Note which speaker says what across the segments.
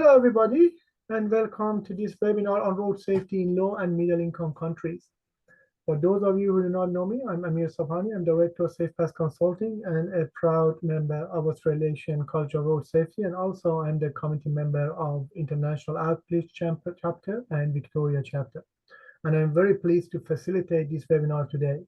Speaker 1: Hello, everybody, and welcome to this webinar on road safety in low and middle income countries. For those of you who do not know me, I'm Amir Sabhani. I'm Director of Safe Path Consulting and a proud member of Australian Culture of Road Safety, and also I'm the committee member of International Outreach Chapter and Victoria Chapter. And I'm very pleased to facilitate this webinar today.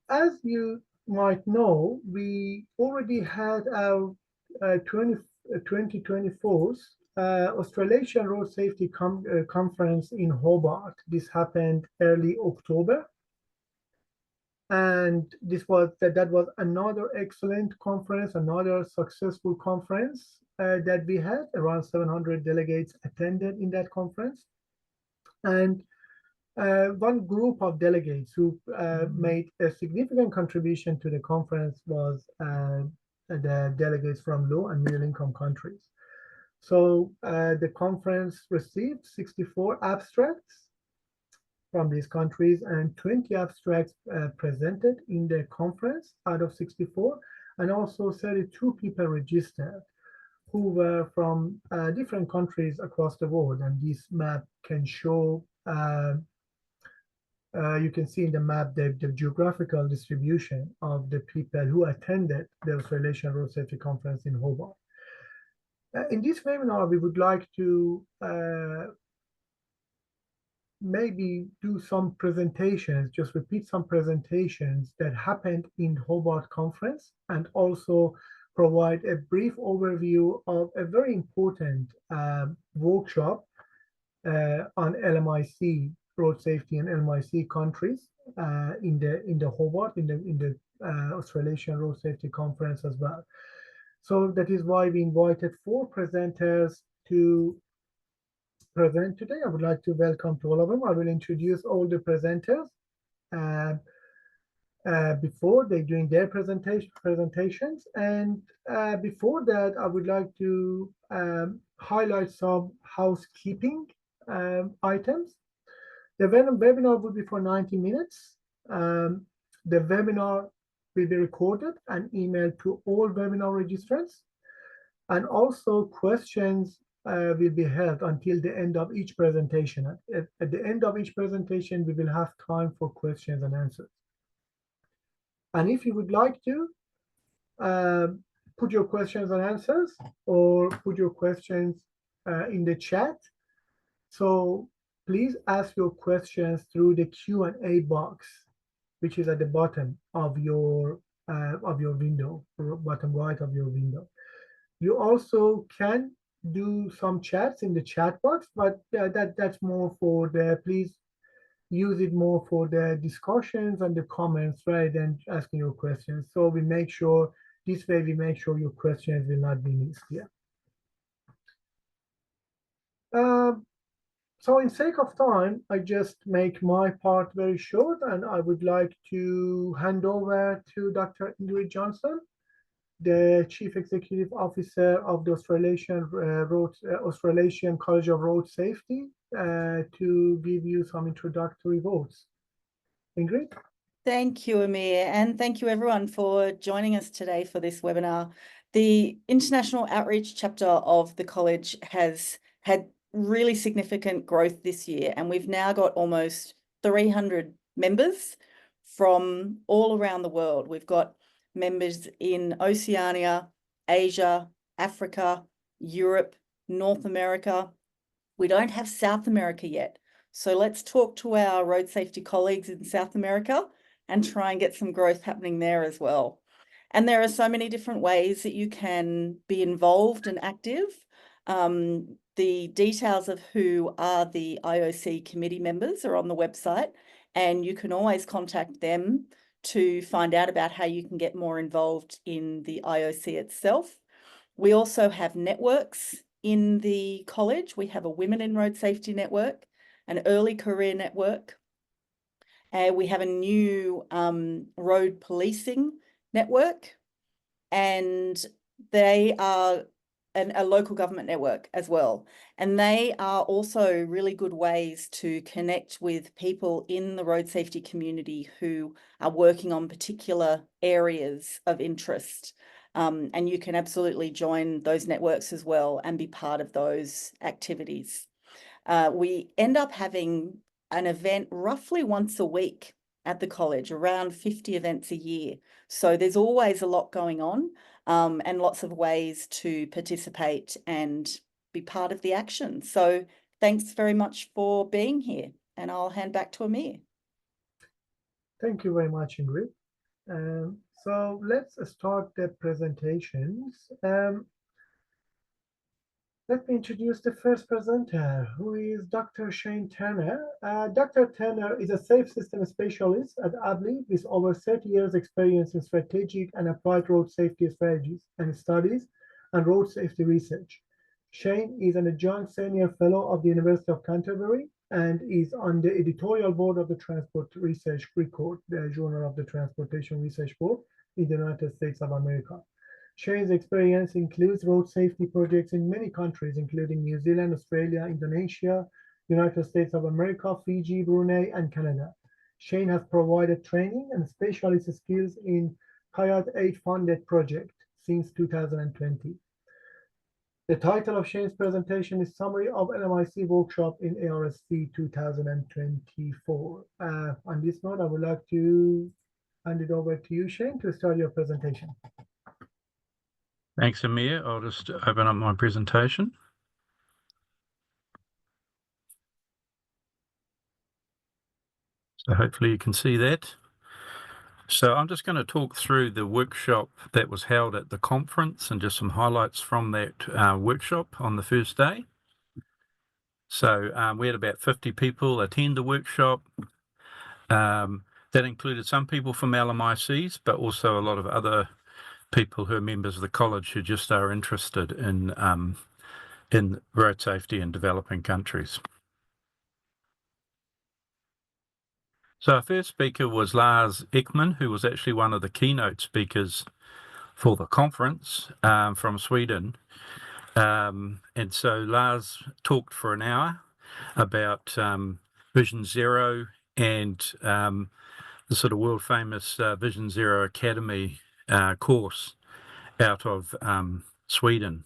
Speaker 1: As you might know, we already had our 2024 Australasian Road Safety Conference in Hobart. This happened early October, and that was another excellent conference, another successful conference that we had. Around 700 delegates attended in that conference, and one group of delegates who made a significant contribution to the conference was the delegates from low and middle income countries. So the conference received 64 abstracts from these countries, and 20 abstracts presented in the conference out of 64, and also 32 people registered who were from different countries across the world. And this map can show you can see in the map the geographical distribution of the people who attended the Australasian Road Safety Conference in Hobart. In this webinar, we would like to maybe do some presentations, just repeat some presentations that happened in Hobart Conference, and also provide a brief overview of a very important workshop on LMIC road safety and LMIC countries in the Hobart, in the Australasian Road Safety Conference as well. So that is why we invited 4 presenters to present today. I would like to welcome to all of them. I will introduce all the presenters before they doing their presentations, and before that, I would like to highlight some housekeeping items. The webinar will be for 90 minutes. The webinar will be recorded and emailed to all webinar registrants. And also questions will be held until the end of each presentation. At the end of each presentation, we will have time for questions and answers. And if you would like to put your questions and answers, or put your questions in the chat, so please ask your questions through the Q&A box, which is at the bottom of your window, or bottom right of your window. You also can do some chats in the chat box, but that's more for the, please use it more for the discussions and the comments rather than asking your questions. So we make sure, this way we make sure your questions will not be missed here. So in sake of time, I just make my part very short, and I would like to hand over to Dr. Ingrid Johnson, the Chief Executive Officer of the Australasian College of Road Safety, to give you some introductory words. Ingrid?
Speaker 2: Thank you, Amir, and thank you everyone for joining us today for this webinar. The International Outreach Chapter of the College has had really significant growth this year, and we've now got almost 300 members from all around the world. We've got members in Oceania, Asia, Africa, Europe, North America. We don't have South America yet. So let's talk to our road safety colleagues in South America and try and get some growth happening there as well. And there are so many different ways that you can be involved and active. The details of who are the IOC committee members are on the website, and you can always contact them to find out about how you can get more involved in the IOC itself. We also have networks in the college. We have a Women in Road Safety network, an early career network. We have a new road policing network, and they are a local government network as well. And they are also really good ways to connect with people in the road safety community who are working on particular areas of interest. And you can absolutely join those networks as well and be part of those activities. We end up having an event roughly once a week at the college, around 50 events a year. So there's always a lot going on, and lots of ways to participate and be part of the action. So thanks very much for being here, and I'll hand back to Amir.
Speaker 1: Thank you very much, Ingrid. So let's start the presentations. Let me introduce the first presenter, who is Dr. Shane Turner. Dr. Turner is a safe system specialist at ABLI with over 30 years experience in strategic and applied road safety strategies and studies and road safety research. Shane is an adjunct senior fellow of the University of Canterbury and is on the editorial board of the Transport Research Record, the Journal of the Transportation Research Board in the United States of America. Shane's experience includes road safety projects in many countries, including New Zealand, Australia, Indonesia, United States of America, Fiji, Brunei, and Canada. Shane has provided training and specialist skills in Coyote 8 funded project since 2020. The title of Shane's presentation is Summary of LMIC Workshop in ARSC 2024. On this note, I would like to hand it over to you, Shane, to start your presentation.
Speaker 3: Thanks, Amir. I'll just open up my presentation. So hopefully you can see that. So I'm just going to talk through the workshop that was held at the conference and just some highlights from that workshop on the first day. So we had about 50 people attend the workshop. That included some people from LMICs, but also a lot of other people who are members of the college who just are interested in road safety in developing countries. So our first speaker was Lars Ekman, who was actually one of the keynote speakers for the conference from Sweden. And so Lars talked for an hour about Vision Zero and the sort of world famous Vision Zero Academy course out of Sweden.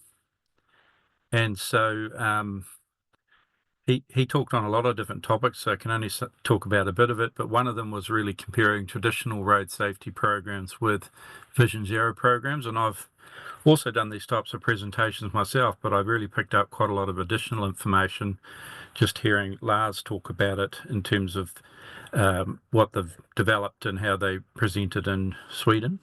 Speaker 3: And so he talked on a lot of different topics, so I can only talk about a bit of it, but one of them was really comparing traditional road safety programs with Vision Zero programs. And I've also done these types of presentations myself, but I've really picked up quite a lot of additional information just hearing Lars talk about it in terms of what they've developed and how they presented in Sweden.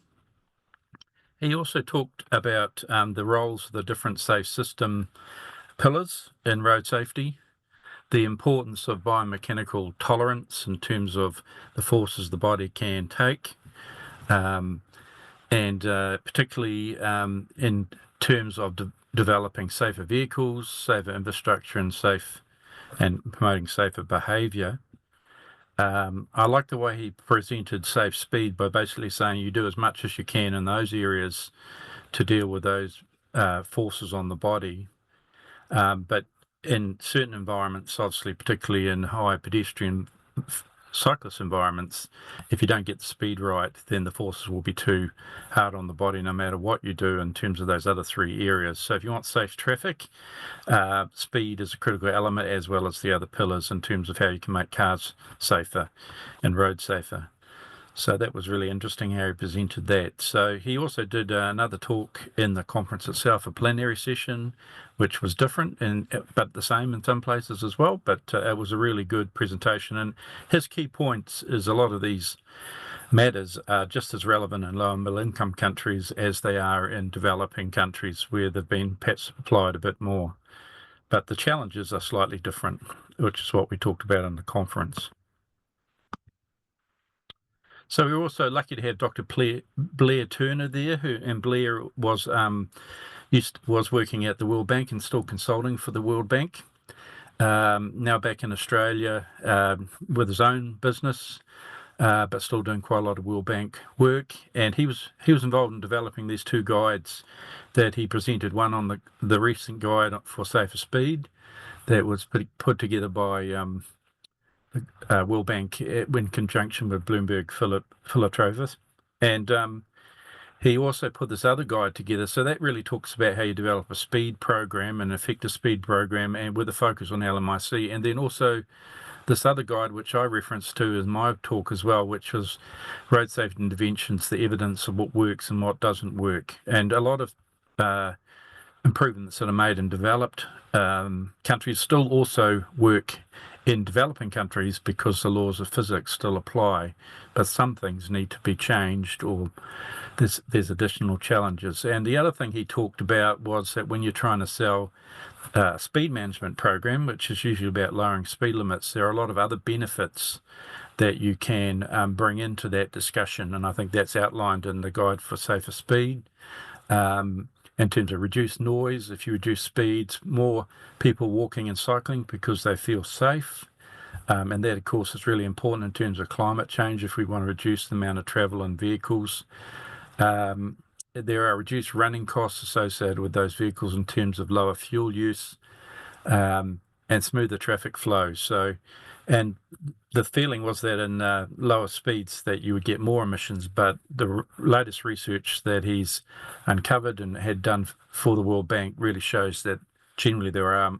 Speaker 3: He also talked about the roles of the different safe system pillars in road safety, the importance of biomechanical tolerance in terms of the forces the body can take, and particularly in terms of developing safer vehicles, safer infrastructure, and promoting safer behaviour. I like the way he presented safe speed by basically saying you do as much as you can in those areas to deal with those forces on the body. But in certain environments, obviously, particularly in high pedestrian cyclist environments, if you don't get the speed right, then the forces will be too hard on the body no matter what you do in terms of those other three areas. So if you want safe traffic, speed is a critical element as well as the other pillars in terms of how you can make cars safer and roads safer. So that was really interesting how he presented that. So he also did another talk in the conference itself, a plenary session, which was different but the same in some places as well. But it was a really good presentation. And his key points is a lot of these matters are just as relevant in low and middle income countries as they are in developing countries where they've been perhaps applied a bit more. But the challenges are slightly different, which is what we talked about in the conference. So we were also lucky to have Dr. Blair Turner there, and Blair was working at the World Bank and still consulting for the World Bank. Now back in Australia with his own business, but still doing quite a lot of World Bank work. And he was involved in developing these two guides that he presented. One on the recent guide for safer speed that was put together by World Bank in conjunction with Bloomberg Philatrophus. And he also put this other guide together. So that really talks about how you develop a speed program, an effective speed program, and with a focus on LMIC. And then also this other guide, which I referenced to in my talk as well, which was Road Safety Interventions, the evidence of what works and what doesn't work. And a lot of improvements that are made in developed countries still also work in developing countries because the laws of physics still apply, but some things need to be changed, or there's additional challenges. And the other thing he talked about was that when you're trying to sell a speed management program, which is usually about lowering speed limits, there are a lot of other benefits that you can bring into that discussion, and I think that's outlined in the Guide for Safer Speed. In terms of reduced noise, if you reduce speeds, more people walking and cycling because they feel safe. And that, of course, is really important in terms of climate change if we want to reduce the amount of travel in vehicles. There are reduced running costs associated with those vehicles in terms of lower fuel use and smoother traffic flow. So, and the feeling was that in lower speeds that you would get more emissions, but the latest research that he's uncovered and had done for the World Bank really shows that generally there are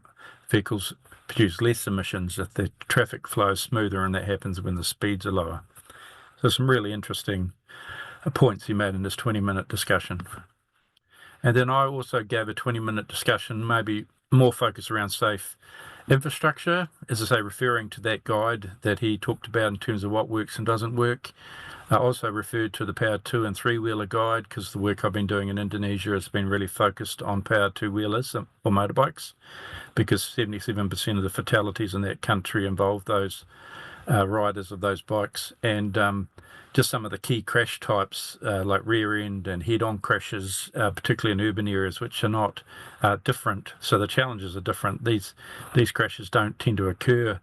Speaker 3: vehicles produce less emissions if the traffic flow is smoother, and that happens when the speeds are lower. So some really interesting points he made in this 20-minute discussion. And then I also gave a 20-minute discussion, maybe more focused around safe infrastructure, as I say, referring to that guide that he talked about in terms of what works and doesn't work. I also referred to the powered 2- and 3-wheeler guide because the work I've been doing in Indonesia has been really focused on powered 2-wheelers or motorbikes, because 77% of the fatalities in that country involve those riders of those bikes. And just some of the key crash types like rear end and head-on crashes, particularly in urban areas, which are not different. So the challenges are different. These crashes don't tend to occur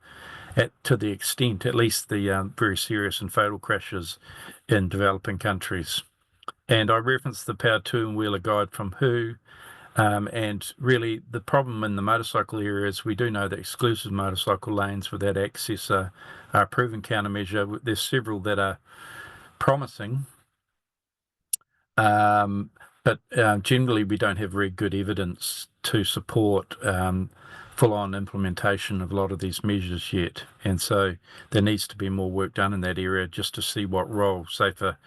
Speaker 3: to the extent, at least the very serious and fatal crashes in developing countries. And I referenced the powered 2-wheeler guide from WHO. And really the problem in the motorcycle area is we do know that exclusive motorcycle lanes without access are a proven countermeasure. There's several that are promising, but generally we don't have very good evidence to support full-on implementation of a lot of these measures yet. And so there needs to be more work done in that area just to see what role safer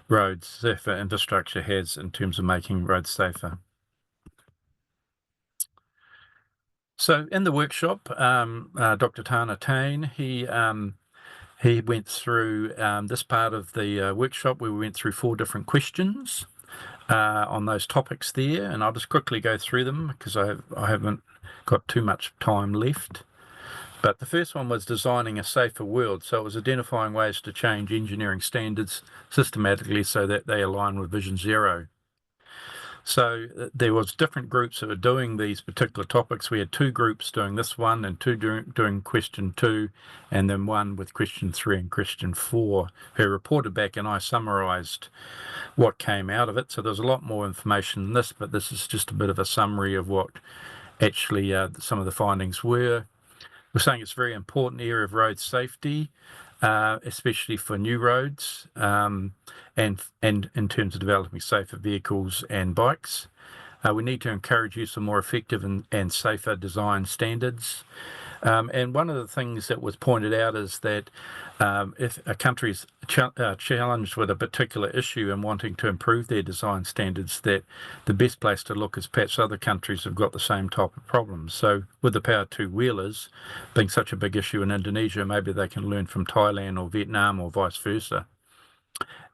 Speaker 3: roads, safer infrastructure has in terms of making roads safer. So in the workshop, Dr. Tana Tain, he went through this part of the workshop where we went through 4 different questions on those topics there, and I'll just quickly go through them because I haven't got too much time left. But the first one was designing a safer world. So it was identifying ways to change engineering standards systematically so that they align with Vision Zero. So there was different groups that were doing these particular topics. We had 2 groups doing this one and 2 doing question 2, and then 1 with question 3 and question 4, who reported back, and I summarised what came out of it. So there's a lot more information than this, but this is just a bit of a summary of what actually some of the findings were. We're saying it's a very important area of road safety, especially for new roads, and in terms of developing safer vehicles and bikes. We need to encourage use of more effective and safer design standards. And one of the things that was pointed out is that if a country is challenged with a particular issue and wanting to improve their design standards, that the best place to look is perhaps other countries have got the same type of problems. So with the powered 2-wheelers being such a big issue in Indonesia, maybe they can learn from Thailand or Vietnam or vice versa.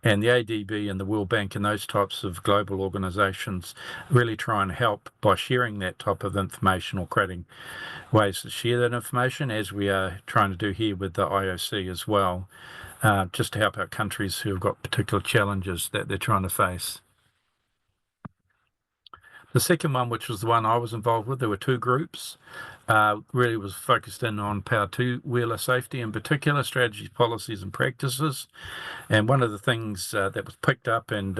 Speaker 3: And the ADB and the World Bank and those types of global organisations really try and help by sharing that type of information or creating ways to share that information, as we are trying to do here with the IOC as well, just to help out countries who have got particular challenges that they're trying to face. The second one, which was the one I was involved with, there were 2 groups, really was focused in on powered 2-wheeler safety, in particular, strategies, policies and practices. And one of the things that was picked up, and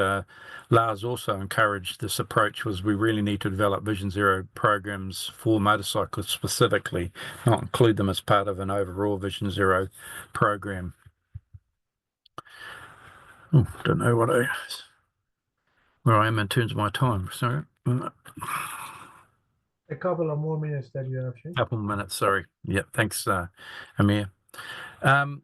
Speaker 3: Lars also encouraged this approach, was we really need to develop Vision Zero programs for motorcyclists specifically, not include them as part of an overall Vision Zero program. Oh, don't know what I... where I am in terms of my time. Sorry.
Speaker 1: A couple of more minutes that you have, Shane.
Speaker 3: Couple of minutes, sorry. Yeah, thanks, Amir. One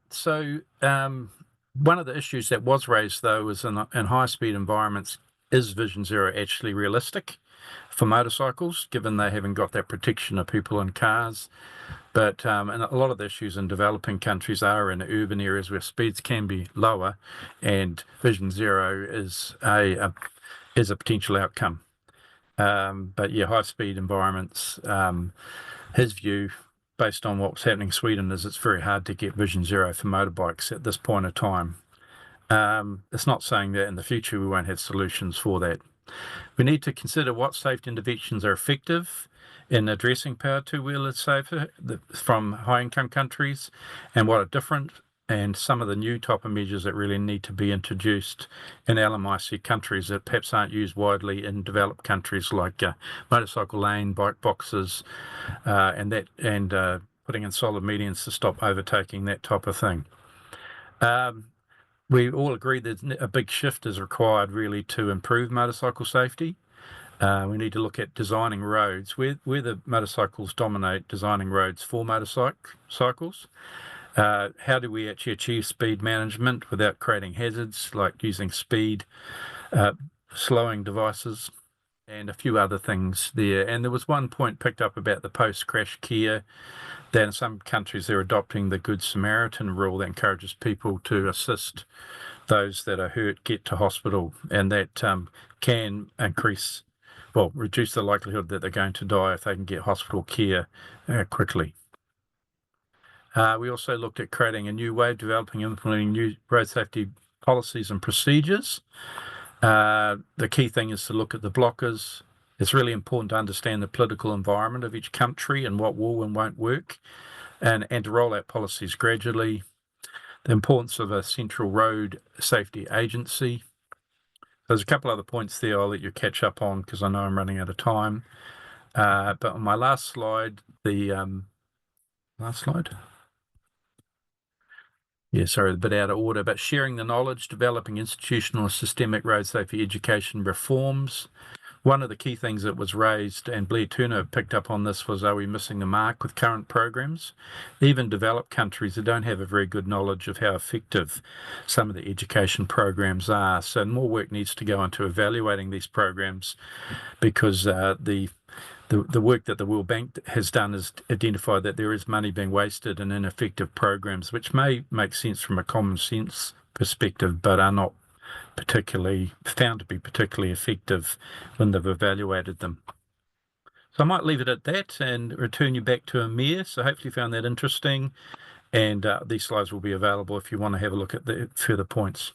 Speaker 3: of the issues that was raised, though, is in high-speed environments, is Vision Zero actually realistic for motorcycles, given they haven't got that protection of people in cars? But and a lot of the issues in developing countries are in urban areas where speeds can be lower, and Vision Zero is a potential outcome. But yeah, high-speed environments, his view, based on what's happening in Sweden, is it's very hard to get Vision Zero for motorbikes at this point of time. It's not saying that in the future we won't have solutions for that. We need to consider what safety interventions are effective in addressing power two-wheelers safer from high-income countries, and what are different, and some of the new type of measures that really need to be introduced in LMIC countries that perhaps aren't used widely in developed countries, like motorcycle lane, bike boxes, and putting in solid medians to stop overtaking, that type of thing. We all agree that a big shift is required really to improve motorcycle safety. We need to look at designing roads where the motorcycles dominate, designing roads for motorcycles. How do we actually achieve speed management without creating hazards, like using speed slowing devices, and a few other things there. And there was one point picked up about the post-crash care, that in some countries they're adopting the Good Samaritan rule that encourages people to assist those that are hurt get to hospital, and that can reduce the likelihood that they're going to die if they can get hospital care quickly. We also looked at creating a new way of developing and implementing new road safety policies and procedures. The key thing is to look at the blockers. It's really important to understand the political environment of each country and what will and won't work, and to roll out policies gradually. The importance of a central road safety agency. There's a couple other points there I'll let you catch up on because I know I'm running out of time. But on my last slide, last slide. Yeah, sorry, a bit out of order, but sharing the knowledge, developing institutional and systemic road safety education reforms. One of the key things that was raised, and Blair Turner picked up on this, was, are we missing the mark with current programs? Even developed countries that don't have a very good knowledge of how effective some of the education programs are. So more work needs to go into evaluating these programs, because the work that the World Bank has done is identify that there is money being wasted in ineffective programs, which may make sense from a common sense perspective, but are not found to be particularly effective when they've evaluated them. So I might leave it at that and return you back to Amir. So hopefully you found that interesting, and these slides will be available if you want to have a look at the further points.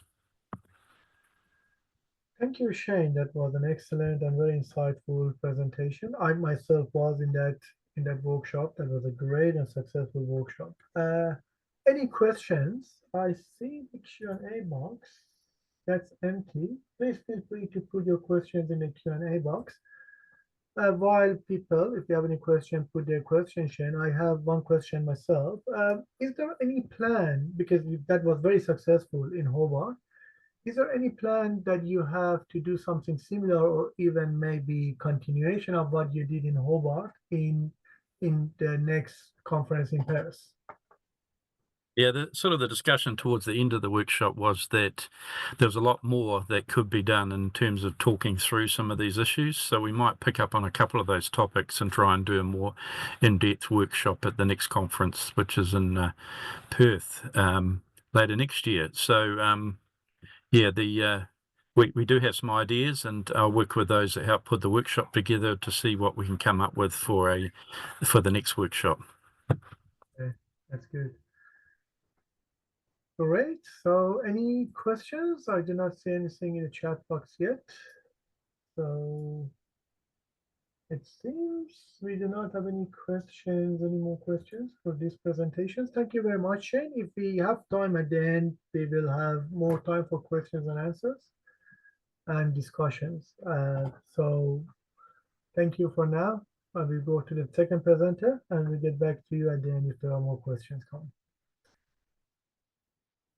Speaker 1: Thank you, Shane. That was an excellent and very insightful presentation. I myself was in that workshop. That was a great and successful workshop. Any questions? I see the Q&A box. That's empty. Please feel free to put your questions in the Q&A box. While people, if you have any question, put their question, Shane. I have one question myself. Is there any plan, because that was very successful in Hobart, is there any plan that you have to do something similar, or even maybe continuation of what you did in Hobart in the next conference in Paris?
Speaker 3: Yeah, the discussion towards the end of the workshop was that there was a lot more that could be done in terms of talking through some of these issues. So we might pick up on a couple of those topics and try and do a more in-depth workshop at the next conference, which is in Perth later next year. So yeah, we do have some ideas, and I'll work with those that help put the workshop together to see what we can come up with for the next workshop.
Speaker 1: Okay, that's good. Great. So any questions? I do not see anything in the chat box yet. So it seems we do not have any more questions for these presentations. Thank you very much, Shane. If we have time at the end, we will have more time for questions and answers and discussions. So thank you for now. I will go to the second presenter and we'll get back to you at the end if there are more questions coming.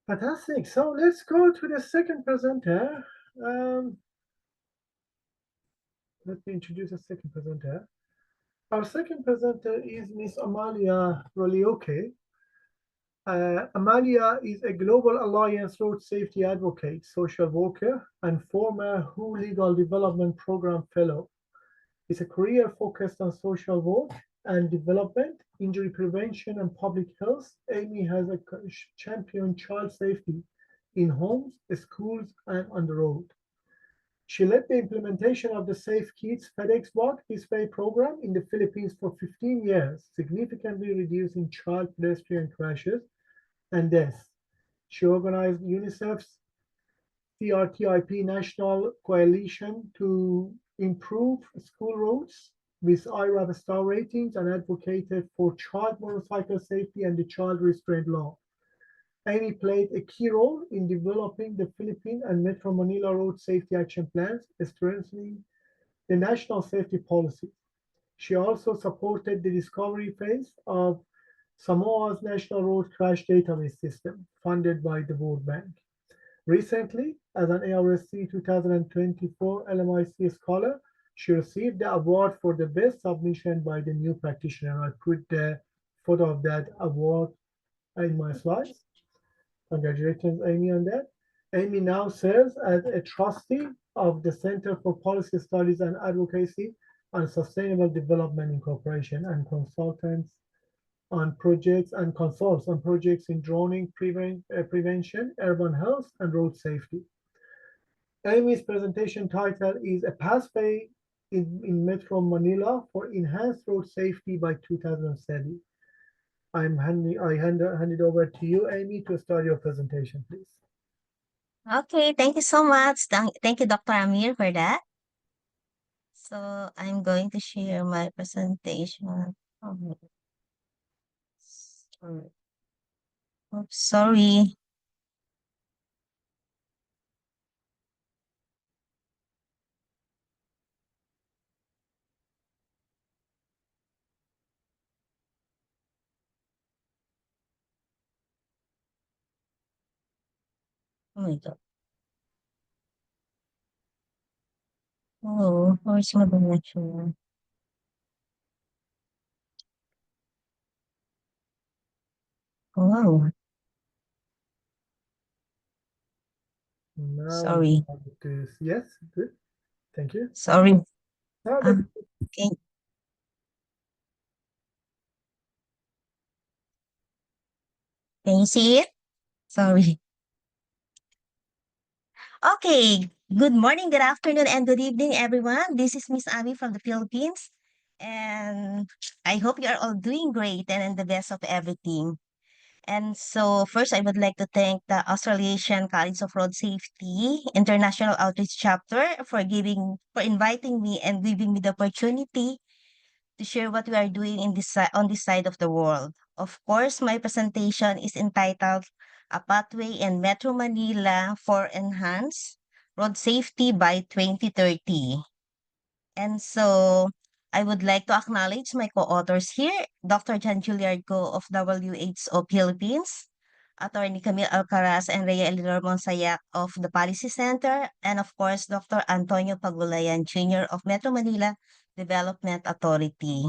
Speaker 1: Fantastic. So let's go to the second presenter. let me introduce a second presenter. Our second presenter is Miss Amalia Rolioke. Amalia is a Global Alliance Road Safety Advocate, social worker, and former WHO Legal Development Program Fellow. It's a career focused on social work and development, injury prevention, and public health. Amy has championed child safety in homes, schools, and on the road. She led the implementation of the Safe Kids FedEx Walk This Way program in the Philippines for 15 years, significantly reducing child pedestrian crashes and deaths. She organized UNICEF's CRTIP National Coalition to improve school roads with IRAP star ratings and advocated for child motorcycle safety and the child restraint law. Amy played a key role in developing the Philippine and Metro Manila road safety action plans, strengthening the national safety policy. She also supported the discovery phase of Samoa's National Road Crash Database System, funded by the World Bank. Recently, as an ARSC 2024 LMIC Scholar, she received the award for the best submission by the new practitioner. I put the photo of that award in my slides. Congratulations, Amy, on that. Amy now serves as a trustee of the Center for Policy Studies and Advocacy on Sustainable Development Incorporation and consults on projects in droning prevention, urban health, and road safety. Amy's presentation title is A Pathway in Metro Manila for Enhanced Road Safety by 2030. I hand it over to you, Amy, to start your presentation, please.
Speaker 4: Okay, thank you so much. Thank you, Dr. Amir, for that. So I'm going to share my presentation. Sorry. Oh my God. Oh, where's my connection? Oh,
Speaker 1: Now
Speaker 4: sorry.
Speaker 1: Yes, good. Thank you.
Speaker 4: Sorry.
Speaker 1: Now that
Speaker 4: Okay. Can you see it? Sorry. Okay. Good morning, good afternoon, and good evening, everyone. This is Miss Abby from the Philippines. And I hope you are all doing great and in the best of everything. And so first, I would like to thank the Australasian College of Road Safety International Outreach Chapter for inviting me and giving me the opportunity to share what we are doing on this side of the world. Of course, my presentation is entitled A Pathway in Metro Manila for Enhanced Road Safety by 2030. And so I would like to acknowledge my co-authors here, Dr. John Juliardo of WHO Philippines, Attorney Camille Alcaraz and Rhea Eleanor Monsayak of the Policy Center, and of course, Dr. Antonio Pagulayan Jr. of Metro Manila Development Authority.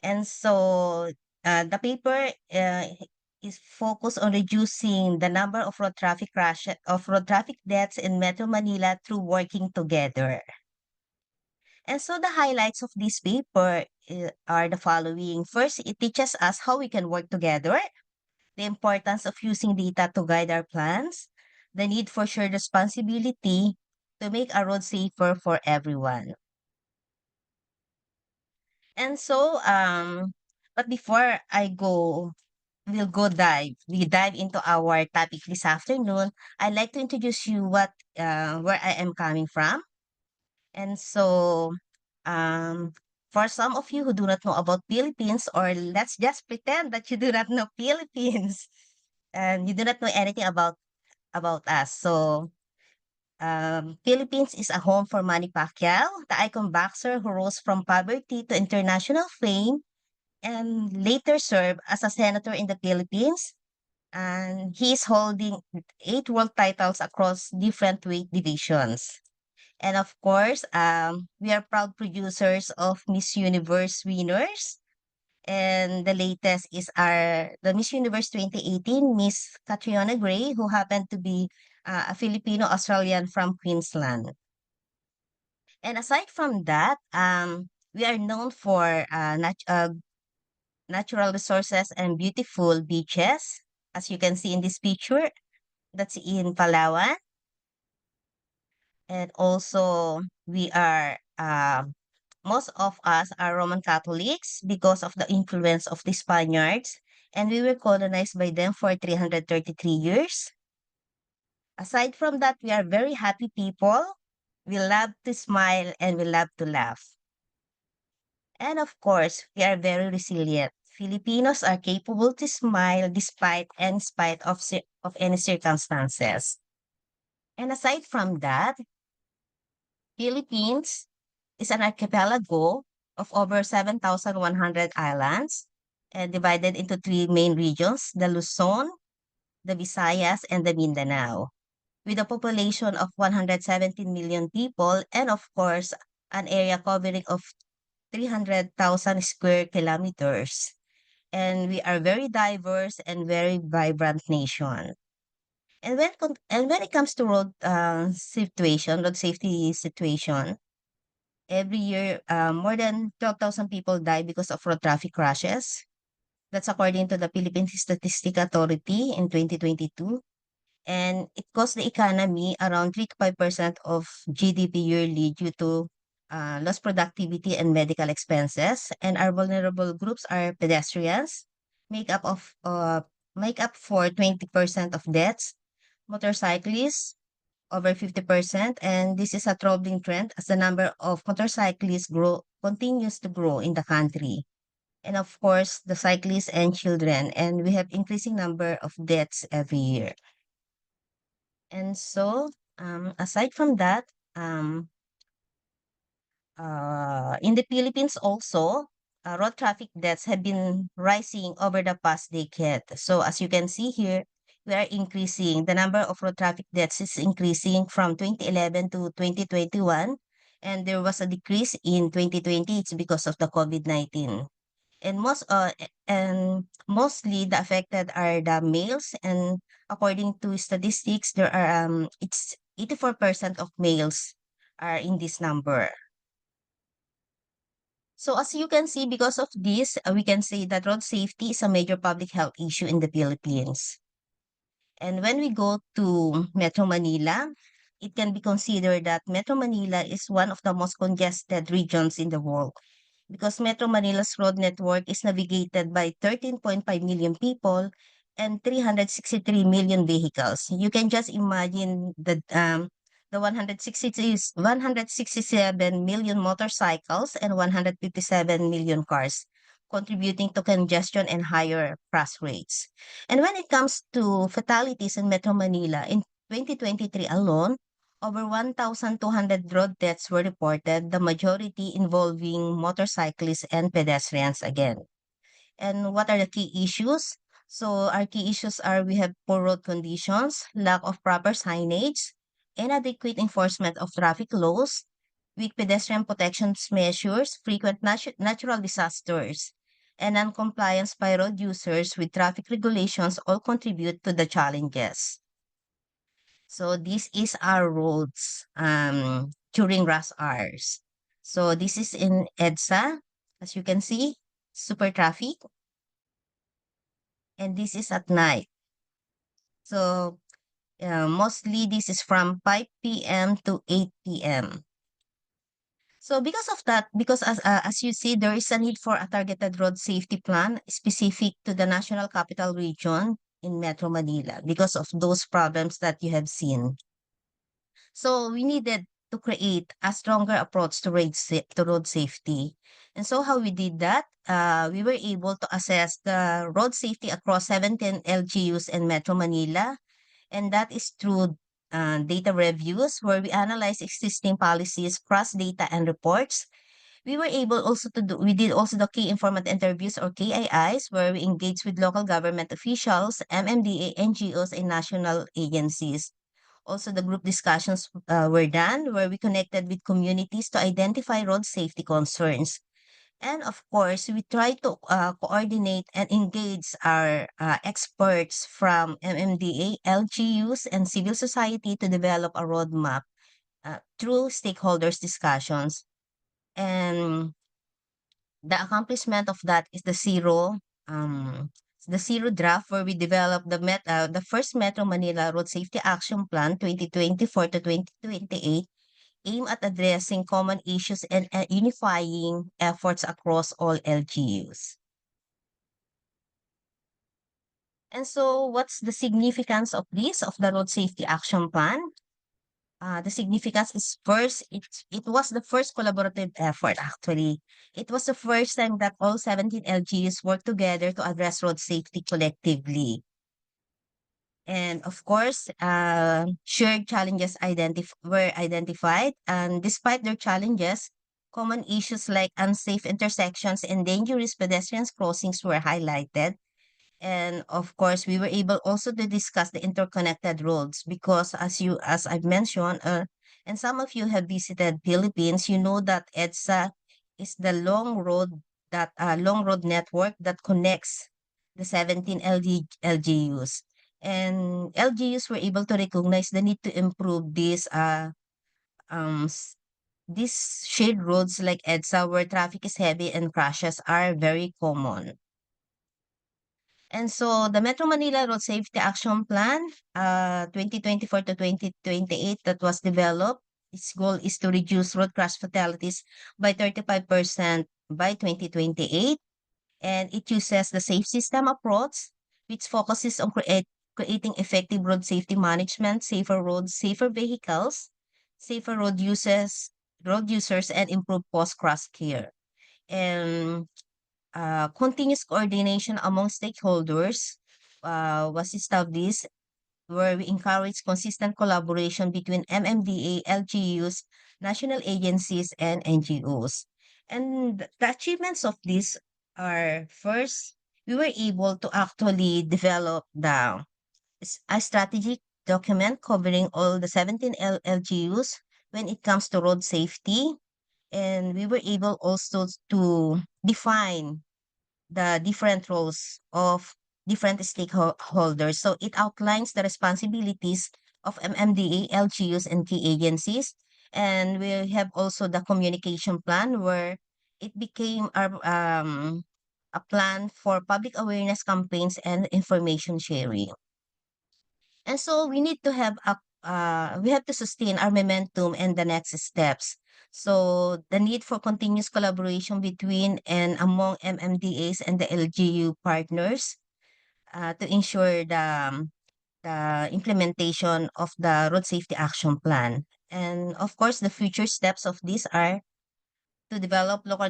Speaker 4: And so the paper is focused on reducing the number of road traffic deaths in Metro Manila through working together. And so the highlights of this paper are the following. First, it teaches us how we can work together, the importance of using data to guide our plans, the need for shared responsibility to make our road safer for everyone. And so, but before we dive into our topic this afternoon, I'd like to introduce you where I am coming from. And so, for some of you who do not know about Philippines, or let's just pretend that you do not know Philippines and you do not know anything about us. So, Philippines is a home for Manny Pacquiao, the icon boxer who rose from poverty to international fame and later served as a senator in the Philippines. And he is holding 8 world titles across different weight divisions. And of course, we are proud producers of Miss Universe winners. And the latest is the Miss Universe 2018, Miss Catriona Gray, who happened to be a Filipino-Australian from Queensland. And aside from that, we are known for natural resources and beautiful beaches. As you can see in this picture, that's in Palawan. And also, we are, most of us are Roman Catholics because of the influence of the Spaniards, and we were colonized by them for 333 years. Aside from that, we are very happy people. We love to smile and we love to laugh. And of course, we are very resilient. Filipinos are capable to smile despite and in spite of any circumstances. And aside from that, Philippines is an archipelago of over 7,100 islands and divided into three main regions, the Luzon, the Visayas, and the Mindanao, with a population of 117 million people and of course, an area covering of 300,000 square kilometers. And we are very diverse and very vibrant nation. And when it comes to road safety situation, every year more than 12,000 people die because of road traffic crashes. That's according to the Philippine Statistics Authority in 2022. And it costs the economy around 3 to 5% of GDP yearly due to lost productivity and medical expenses. And our vulnerable groups are pedestrians, make up for 20% of deaths, motorcyclists, over 50%, and this is a troubling trend as the number of motorcyclists continues to grow in the country. And of course, the cyclists and children, and we have increasing number of deaths every year. And so, aside from that, in the Philippines also, road traffic deaths have been rising over the past decade. So as you can see here, we are increasing. The number of road traffic deaths is increasing from 2011 to 2021. And there was a decrease in 2020. It's because of the COVID-19. And mostly the affected are the males. And according to statistics, there are it's 84% of males are in this number. So as you can see, because of this, we can say that road safety is a major public health issue in the Philippines. And when we go to Metro Manila, it can be considered that Metro Manila is one of the most congested regions in the world because Metro Manila's road network is navigated by 13.5 million people and 363 million vehicles. You can just imagine the 167 million motorcycles and 157 million cars, contributing to congestion and higher crash rates. And when it comes to fatalities in Metro Manila, in 2023 alone, over 1,200 road deaths were reported, the majority involving motorcyclists and pedestrians again. And what are the key issues? So our key issues are we have poor road conditions, lack of proper signage, inadequate enforcement of traffic laws, weak pedestrian protection measures, frequent natural disasters, and non-compliance by road users with traffic regulations all contribute to the challenges. So this is our roads during rush hours. So this is in EDSA, as you can see, super traffic. And this is at night. So mostly this is from 5 p.m. to 8 p.m. So because of that, because as you see, there is a need for a targeted road safety plan specific to the National Capital Region in Metro Manila because of those problems that you have seen. So we needed to create a stronger approach to road safety. And so how we did that, we were able to assess the road safety across 17 LGUs in Metro Manila. And that is through data reviews where we analyze existing policies, cross data and reports. We did also the key informant interviews or KIIs where we engaged with local government officials, MMDA, NGOs, and national agencies. Also, the group discussions were done where we connected with communities to identify road safety concerns. And of course, we try to coordinate and engage our experts from MMDA, LGUs, and civil society to develop a roadmap through stakeholders discussions. And the accomplishment of that is the zero draft where we developed the first Metro Manila Road Safety Action Plan 2024 to 2028, aim at addressing common issues and unifying efforts across all LGUs. And so what's the significance of the Road Safety Action Plan? The significance is first, it was the first collaborative effort actually. It was the first time that all 17 LGUs worked together to address road safety collectively. And of course, shared challenges were identified, and despite their challenges, common issues like unsafe intersections and dangerous pedestrians crossings were highlighted. And of course, we were able also to discuss the interconnected roads because as I've mentioned, and some of you have visited Philippines, you know that EDSA is the long road network that connects the 17 LGUs. And LGUs were able to recognize the need to improve these shared roads like EDSA where traffic is heavy and crashes are very common. And so the Metro Manila Road Safety Action Plan 2024 to 2028 that was developed, its goal is to reduce road crash fatalities by 35% by 2028. And it uses the safe system approach, which focuses on creating effective road safety management, safer roads, safer vehicles, safer road users, and improved post-crash care. And continuous coordination among stakeholders was established where we encourage consistent collaboration between MMDA, LGUs, national agencies, and NGOs. And the achievements of this are first, we were able to actually develop a strategic document covering all the 17 LGUs when it comes to road safety. And we were able also to define the different roles of different stakeholders. So it outlines the responsibilities of MMDA, LGUs, and key agencies. And we have also the communication plan where it became a plan for public awareness campaigns and information sharing. And so we need to we have to sustain our momentum and the next steps. So the need for continuous collaboration between and among MMDAs and the LGU partners to ensure the implementation of the Road Safety Action Plan. And of course, the future steps of this are to develop local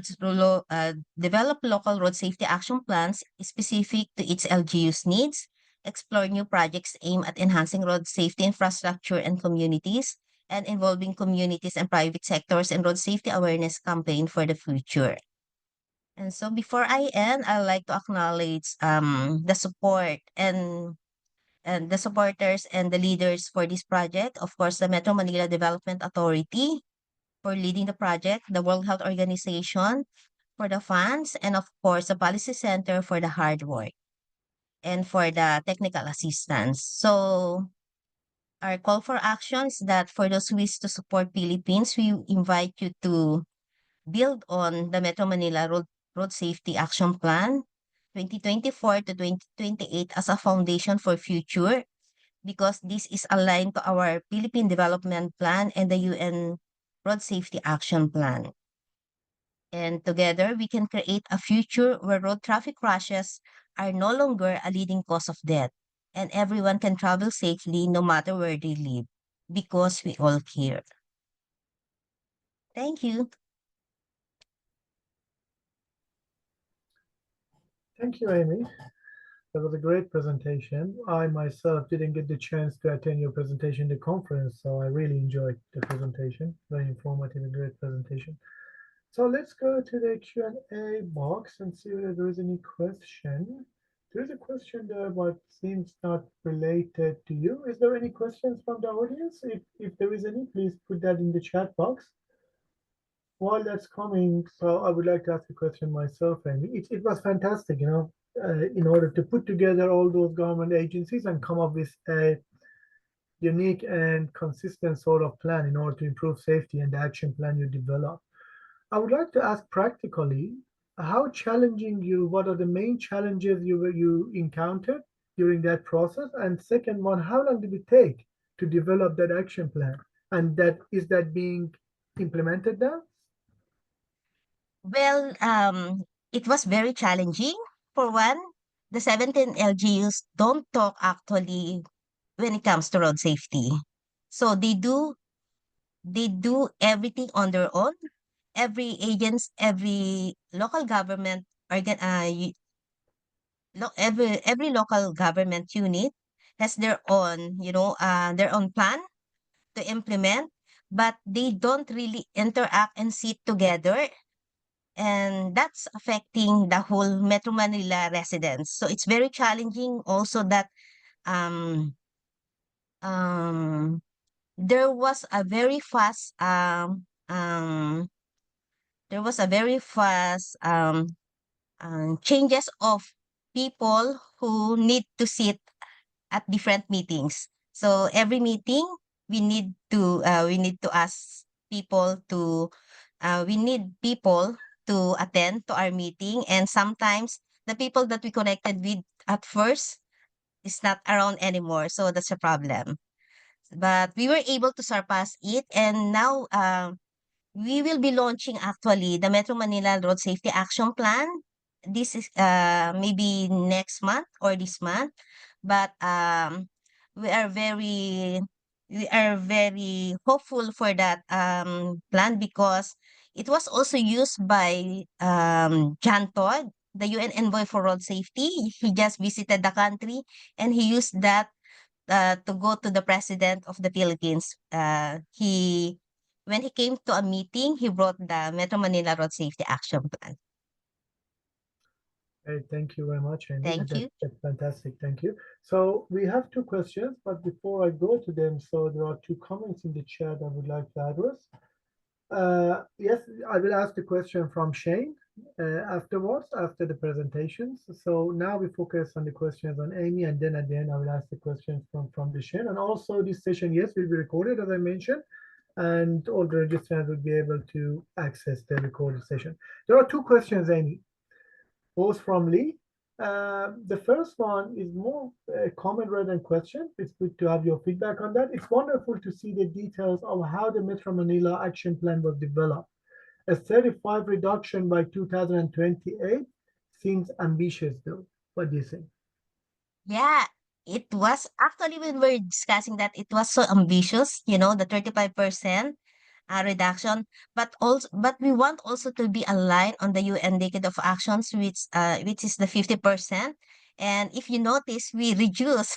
Speaker 4: road safety action plans specific to its LGU's needs, explore new projects aimed at enhancing road safety infrastructure and communities, and involving communities and private sectors in road safety awareness campaign for the future. And so before I end, I'd like to acknowledge the support and the supporters and the leaders for this project. Of course, the Metro Manila Development Authority for leading the project, the World Health Organization for the funds, and of course, the Policy Center for the hard work and for the technical assistance. So our call for action is that for those who wish to support Philippines, we invite you to build on the Metro Manila Road Safety Action Plan 2024 to 2028 as a foundation for future because this is aligned to our Philippine Development Plan and the UN Road Safety Action Plan. And together, we can create a future where road traffic crashes are no longer a leading cause of death, and everyone can travel safely no matter where they live, because we all care. Thank you.
Speaker 1: Thank you, Amy. That was a great presentation. I myself didn't get the chance to attend your presentation at the conference, so I really enjoyed the presentation. Very informative and great presentation. So let's go to the Q&A box and see whether there is any question. There's a question there, but seems not related to you. Is there any questions from the audience? If there is any, please put that in the chat box. While that's coming, so I would like to ask a question myself, and it was fantastic, in order to put together all those government agencies and come up with a unique and consistent sort of plan in order to improve safety and the action plan you develop. I would like to ask practically, what are the main challenges you encountered during that process? And second one, how long did it take to develop that action plan? And is that being implemented now?
Speaker 4: Well, it was very challenging. For one, the 17 LGUs don't talk actually when it comes to road safety. So they do everything on their own. Every local government every local government unit has their own plan to implement, but they don't really interact and sit together, and that's affecting the whole Metro Manila residents. So it's very challenging also that um um there was a very fast there was a very fast changes of people who need to sit at different meetings. So every meeting we need to ask people to we need people to attend to our meeting, and sometimes the people that we connected with at first is not around anymore. So that's a problem. But we were able to surpass it, and now we will be launching actually the Metro Manila Road Safety Action Plan. This is maybe next month or this month, but we are very we are very hopeful for that plan, because it was also used by John Todd, the UN envoy for road safety. He just visited the country, and he used that to go to the president of the Philippines. He When he came to a meeting, he brought the Metro Manila Road Safety Action Plan.
Speaker 1: Hey, thank you very much, Andy.
Speaker 4: Thank you.
Speaker 1: That's fantastic. Thank you. So we have two questions, but before I go to them, so there are two comments in the chat I would like to address. Yes, I will ask the question from Shane afterwards, after the presentations. So now we focus on the questions on Amy, and then at the end I will ask the questions from the Shane. And also this session, yes, will be recorded, as I mentioned, and all the registrants will be able to access the recorded session. There are two questions, Amy, both from Lee. The first one is more a comment rather than question. It's good to have your feedback on that. It's wonderful to see the details of how the Metro Manila action plan was developed. A 35 reduction by 2028 seems ambitious though. What do you think?
Speaker 4: Yeah, it was actually, when we were discussing that, it was so ambitious, the 35% reduction, but we want also to be aligned on the UN Decade of Actions, which is the 50%. And if you notice, we reduce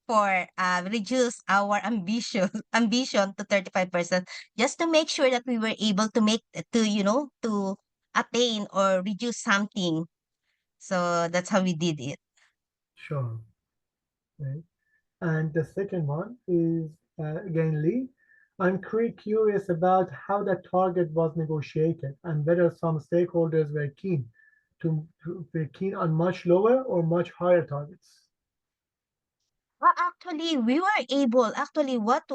Speaker 4: our ambition to 35%, just to make sure that we were able to attain or reduce something. So that's how we did it.
Speaker 1: Sure. Right. And the second one is again Lee. I'm curious about how that target was negotiated and whether some stakeholders were keen on much lower or much higher targets.
Speaker 4: Well, actually, what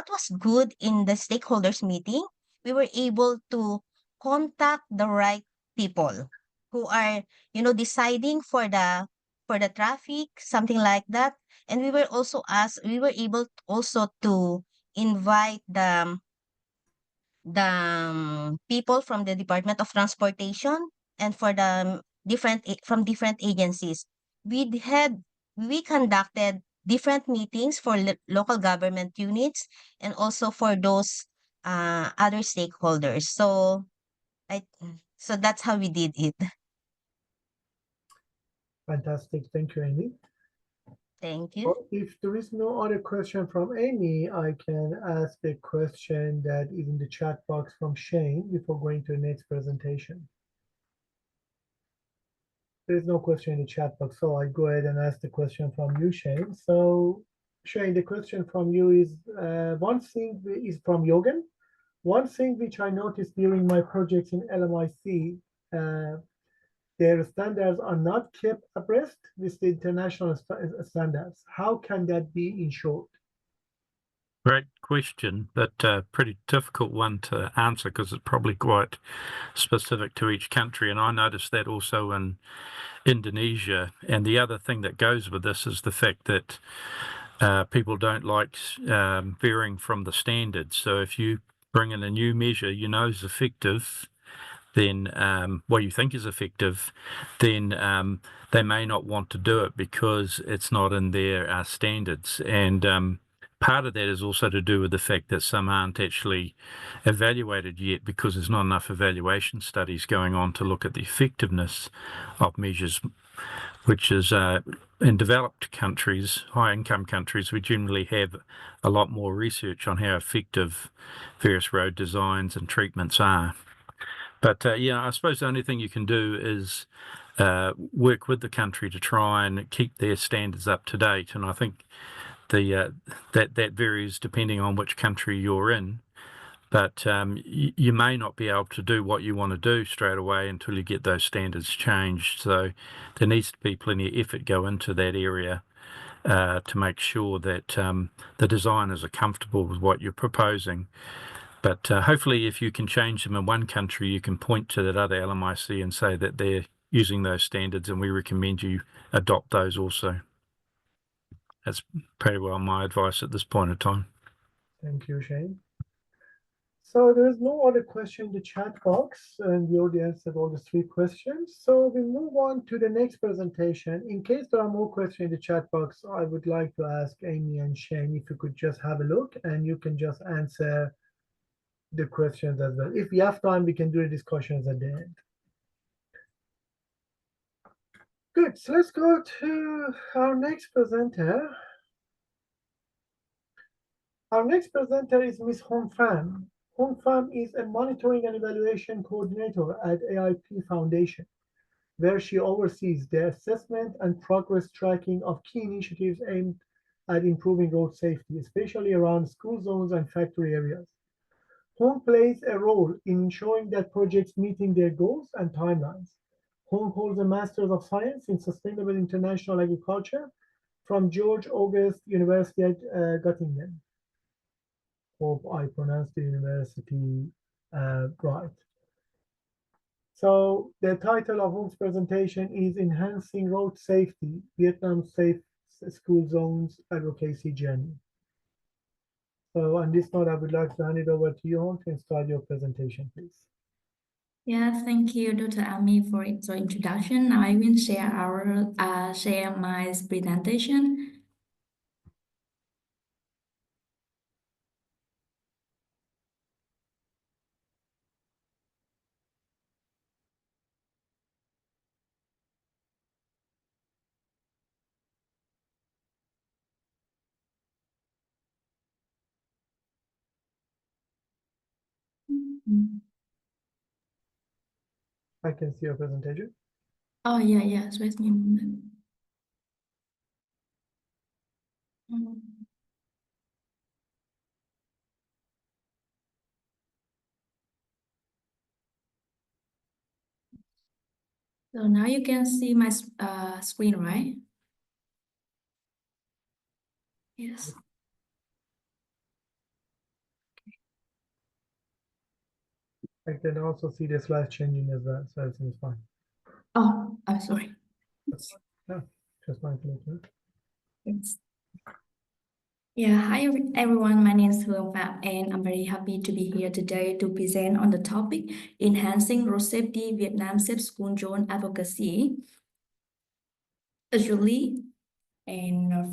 Speaker 4: was good in the stakeholders meeting, we were able to contact the right people who are, deciding for the traffic, something like that. And we were able also to invite the people from the Department of Transportation, and for the from different agencies. We conducted different meetings for local government units, and also for those other stakeholders. I so that's how we did it.
Speaker 1: Fantastic. Thank you, Amy.
Speaker 4: Thank you.
Speaker 1: Well, if there is no other question from Amy, I can ask a question that is in the chat box from Shane before going to the next presentation. There is no question in the chat box, so I go ahead and ask the question from you, Shane. So, Shane, the question from you is one thing is from Yogan. One thing which I noticed during my projects in LMIC, their standards are not kept abreast with the international standards. How can that be ensured?
Speaker 3: Great question, but a pretty difficult one to answer because it's probably quite specific to each country. And I noticed that also in Indonesia. And the other thing that goes with this is the fact that people don't like veering from the standards. So if you bring in a new measure you know is effective, then you think is effective, then they may not want to do it because it's not in their standards. And part of that is also to do with the fact that some aren't actually evaluated yet because there's not enough evaluation studies going on to look at the effectiveness of measures, which is in developed countries, high-income countries, we generally have a lot more research on how effective various road designs and treatments are. But yeah, I suppose the only thing you can do is work with the country to try and keep their standards up to date. And I think that varies depending on which country you're in. But you may not be able to do what you want to do straight away until you get those standards changed. So there needs to be plenty of effort go into that area to make sure that the designers are comfortable with what you're proposing. But hopefully if you can change them in one country, you can point to that other LMIC and say that they're using those standards and we recommend you adopt those also. That's pretty well my advice at this point in time.
Speaker 1: Thank you, Shane. So there is no other question in the chat box, and we already answered all the 3 questions. So we move on to the next presentation. In case there are more questions in the chat box, I would like to ask Amy and Shane if you could just have a look and you can just answer the questions as well. If we have time, we can do the discussions at the end. Good, so let's go to our next presenter. Our next presenter is Ms. Hong Pham. Hong Pham is a monitoring and evaluation coordinator at AIP Foundation, where she oversees the assessment and progress tracking of key initiatives aimed at improving road safety, especially around school zones and factory areas. Hong plays a role in ensuring that projects meeting their goals and timelines. Hong holds a Master's of Science in Sustainable International Agriculture from George August University at Göttingen. Hope I pronounced the university right. So the title of Hong's presentation is Enhancing Road Safety, Vietnam's Safe School Zones Advocacy Journey. So on this note, I would like to hand it over to you, Hong, to start your presentation, please.
Speaker 5: Yeah, thank you, Dr. Ami, for the introduction. Now I will share my presentation.
Speaker 1: I can see your presentation.
Speaker 5: Oh, yeah, wait me a moment. So now you can see my screen, right? Yes.
Speaker 1: I can also see the slide changing as well, so everything is fine.
Speaker 5: Oh, I'm sorry.
Speaker 1: Yeah, just fine to know.
Speaker 5: Yes. Yeah, hi everyone, my name is Hương Phạm and I'm very happy to be here today to present on the topic Enhancing Road Safety, Vietnam Safe School Zone Advocacy.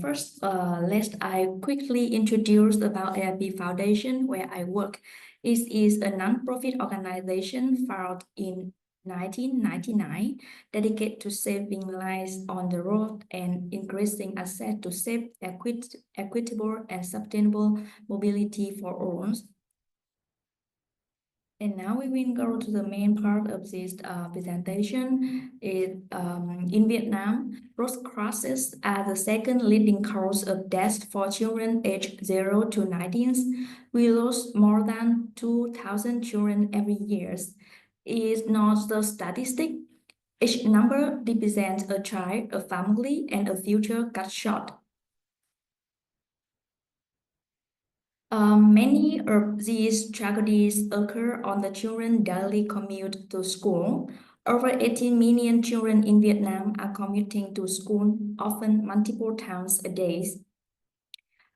Speaker 5: First, I quickly introduce about AIP Foundation, where I work. It is a non-profit organization founded in 1999, dedicated to saving lives on the road and increasing access to safe, equitable, and sustainable mobility for all. And now we will go to the main part of this presentation. In Vietnam, road crosses are the second leading cause of death for children aged 0 to 19. We lose more than 2,000 children every year. It's not the statistic. Each number represents a child, a family, and a future cut short. Many of these tragedies occur on the children's daily commute to school. Over 18 million children in Vietnam are commuting to school, often multiple times a day.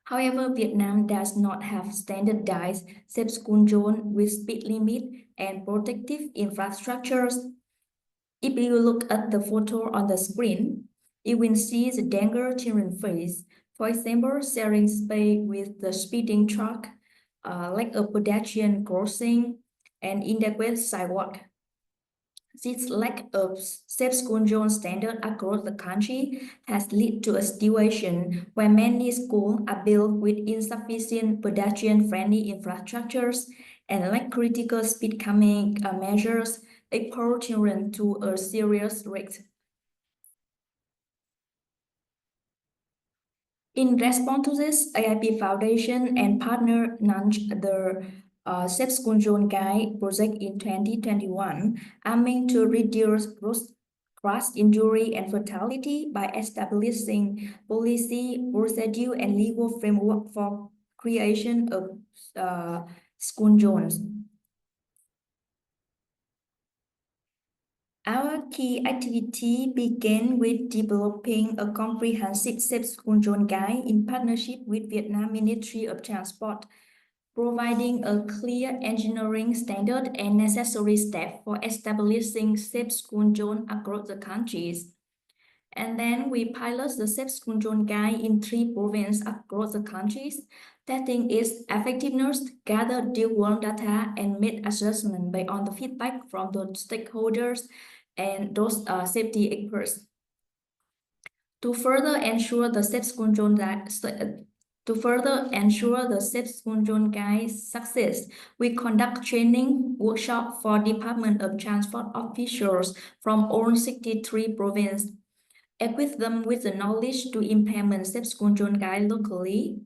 Speaker 5: However, Vietnam does not have standardized safe school zones with speed limit and protective infrastructures. If you look at the photo on the screen, you will see the danger children face. For example, sharing space with the speeding truck, lack of pedestrian crossing, and inadequate sidewalk. This lack of safe school zone standard across the country has led to a situation where many schools are built with insufficient pedestrian-friendly infrastructures and lack critical speed calming measures, expose children to a serious risk. In response to this, AIP Foundation and partner launched the Safe School Zone Guide project in 2021, aiming to reduce cross injury and fatality by establishing policy, procedure, and legal framework for creation of school zones. Our key activity began with developing a comprehensive safe school zone guide in partnership with Vietnam Ministry of Transport, providing a clear engineering standard and necessary steps for establishing safe school zone across the countries. And then we pilot the safe school zone guide in 3 provinces across the countries, testing its effectiveness, gather real-world data, and make adjustments based on the feedback from the stakeholders and those safety experts. To further ensure the safe school zone guide success, we conduct training workshop for Department of Transport officials from all 63 provinces, equip them with the knowledge to implement safe school zone guide locally.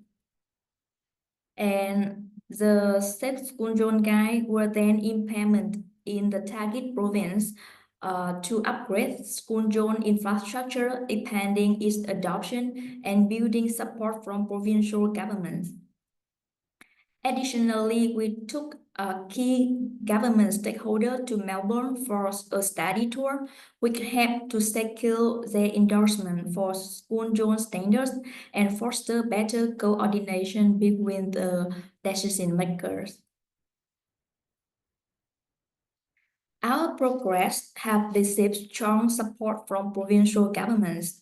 Speaker 5: And the safe school zone guide were then implemented in the target province to upgrade school zone infrastructure, expanding its adoption and building support from provincial governments. Additionally, we took a key government stakeholder to Melbourne for a study tour, which helped to secure their endorsement for school zone standards and foster better coordination between the decision makers. Our progress has received strong support from provincial governments.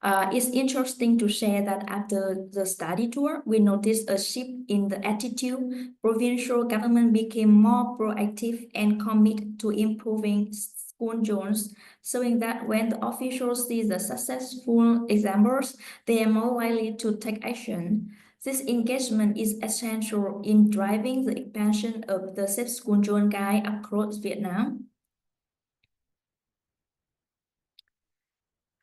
Speaker 5: It's interesting to share that after the study tour, we noticed a shift in the attitude. Provincial government became more proactive and committed to improving school zones, showing that when the officials see the successful examples, they are more likely to take action. This engagement is essential in driving the expansion of the safe school zone guide across Vietnam.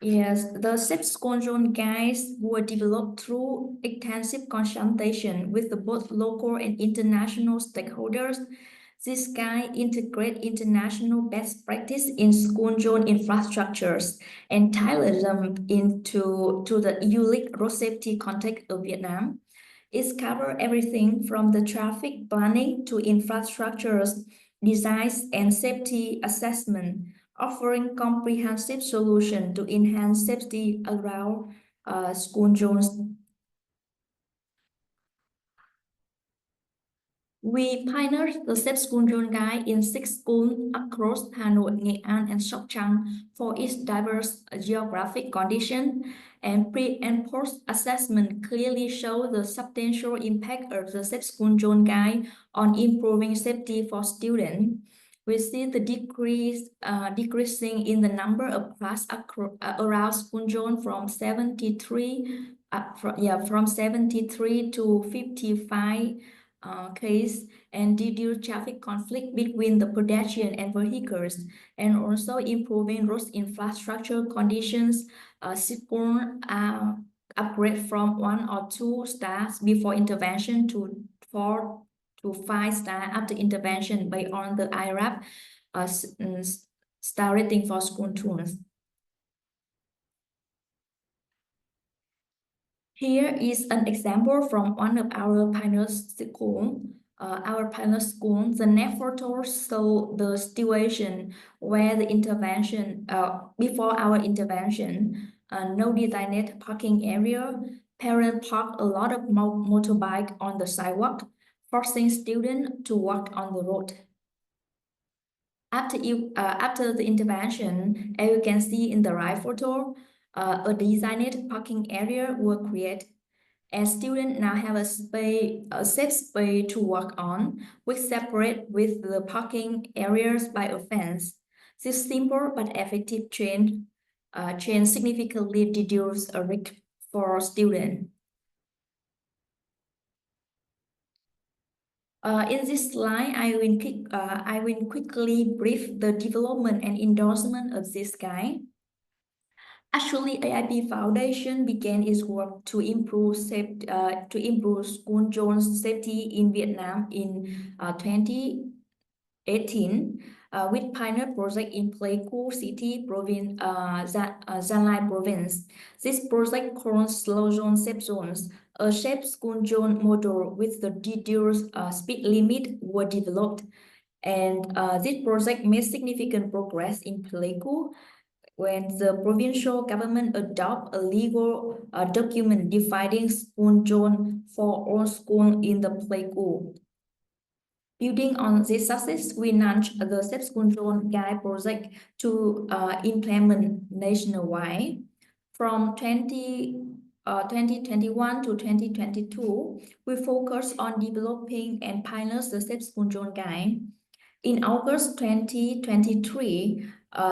Speaker 5: Yes, the safe school zone guides were developed through extensive consultation with both local and international stakeholders. This guide integrates international best practice in school zone infrastructures and tailor them to the unique road safety context of Vietnam. It covers everything from the traffic planning to infrastructures, designs, and safety assessment, offering comprehensive solutions to enhance safety around school zones. We pioneered the Safe School Zone Guide in 6 schools across Hanoi, Nghệ An, and Sóc Trăng for its diverse geographic condition, and pre and post assessment clearly show the substantial impact of the Safe School Zone Guide on improving safety for students. We see the decreasing in the number of class around school zone from 73 to 55 case, and reduce traffic conflict between the pedestrian and vehicles, and also improving road infrastructure conditions. School upgrade from 1 or 2 stars before intervention to 4 to 5 stars after intervention based on the IRAP star rating for school tools. Here is an example from one of our pioneer schools. The next photo shows the situation where the intervention, before our intervention, no designated parking area. Parents park a lot of motorbike on the sidewalk, forcing students to walk on the road. After the intervention, as you can see in the right photo, a designated parking area was created, and students now have a safe space to walk on, which separate with the parking areas by a fence. This simple but effective change significantly reduce a risk for students. In this slide, I will quickly brief the development and endorsement of this guide. Actually, AIP Foundation began its work to improve school zone safety in Vietnam in 2018 with pioneer project in Pleiku City province, Gia Lai province. This project called Slow Zone Safe Zones, a safe school zone model with the reduced speed limit were developed. And this project made significant progress in Pleiku when the provincial government adopt a legal document defining school zone for all schools in the Pleiku. Building on this success, we launched the Safe School Zone Guide project to implement nationwide. From 2021 to 2022, we focused on developing and piloting the Safe School Zone Guide. In August 2023,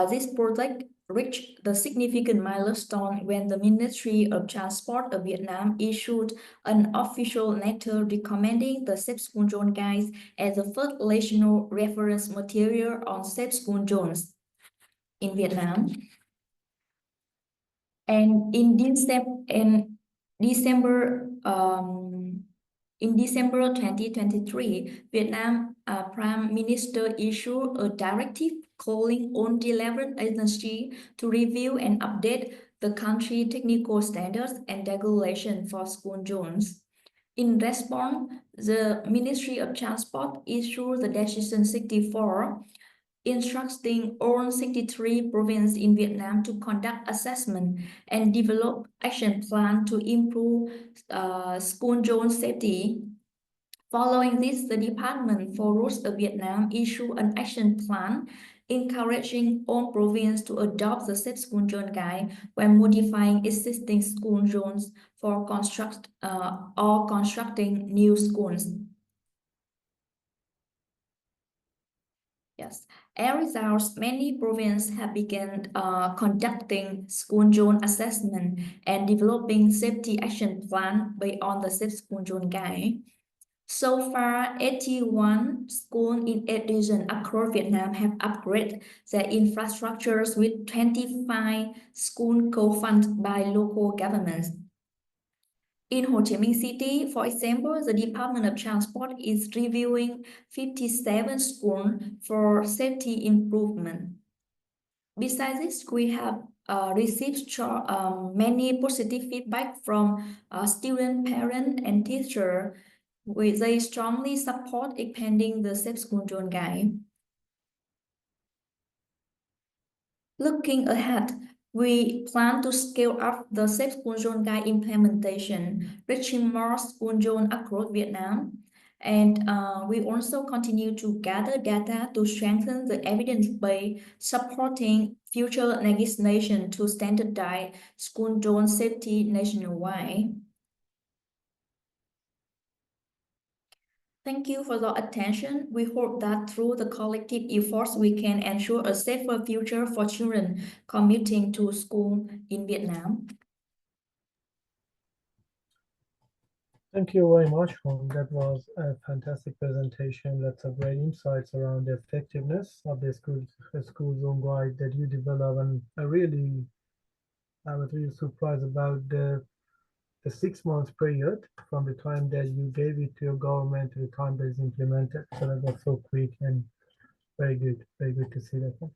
Speaker 5: this project reached the significant milestone when the Ministry of Transport of Vietnam issued an official letter recommending the Safe School Zone Guides as the first national reference material on safe school zones in Vietnam. And in December 2023, Vietnam Prime Minister issued a directive calling on the relevant agency to review and update the country technical standards and regulation for school zones. In response, the Ministry of Transport issued the Decision 64, instructing all 63 provinces in Vietnam to conduct assessment and develop action plan to improve school zone safety. Following this, the Department for Roads of Vietnam issued an action plan encouraging all provinces to adopt the Safe School Zone Guide when modifying existing school zones for constructing new schools. Yes, as a result, many provinces have begun conducting school zone assessment and developing safety action plan based on the Safe School Zone Guide. So far, 81 schools in 8 regions across Vietnam have upgraded their infrastructures with 25 schools co-funded by local governments. In Ho Chi Minh City, for example, the Department of Transport is reviewing 57 schools for safety improvement. Besides this, we have received many positive feedback from students, parents, and teachers. They strongly support expanding the Safe School Zone Guide. Looking ahead, we plan to scale up the Safe School Zone Guide implementation, reaching more school zones across Vietnam. And we also continue to gather data to strengthen the evidence base, supporting future legislation to standardize school zone safety nationwide. Thank you for your attention. We hope that through the collective efforts, we can ensure a safer future for children commuting to school in Vietnam.
Speaker 1: Thank you very much, Hong. That was a fantastic presentation. Lots of great insights around the effectiveness of the school zone guide that you develop. And I was really surprised about the 6 months period from the time that you gave it to your government to the time that it's implemented. So that was so quick and very good to see that one.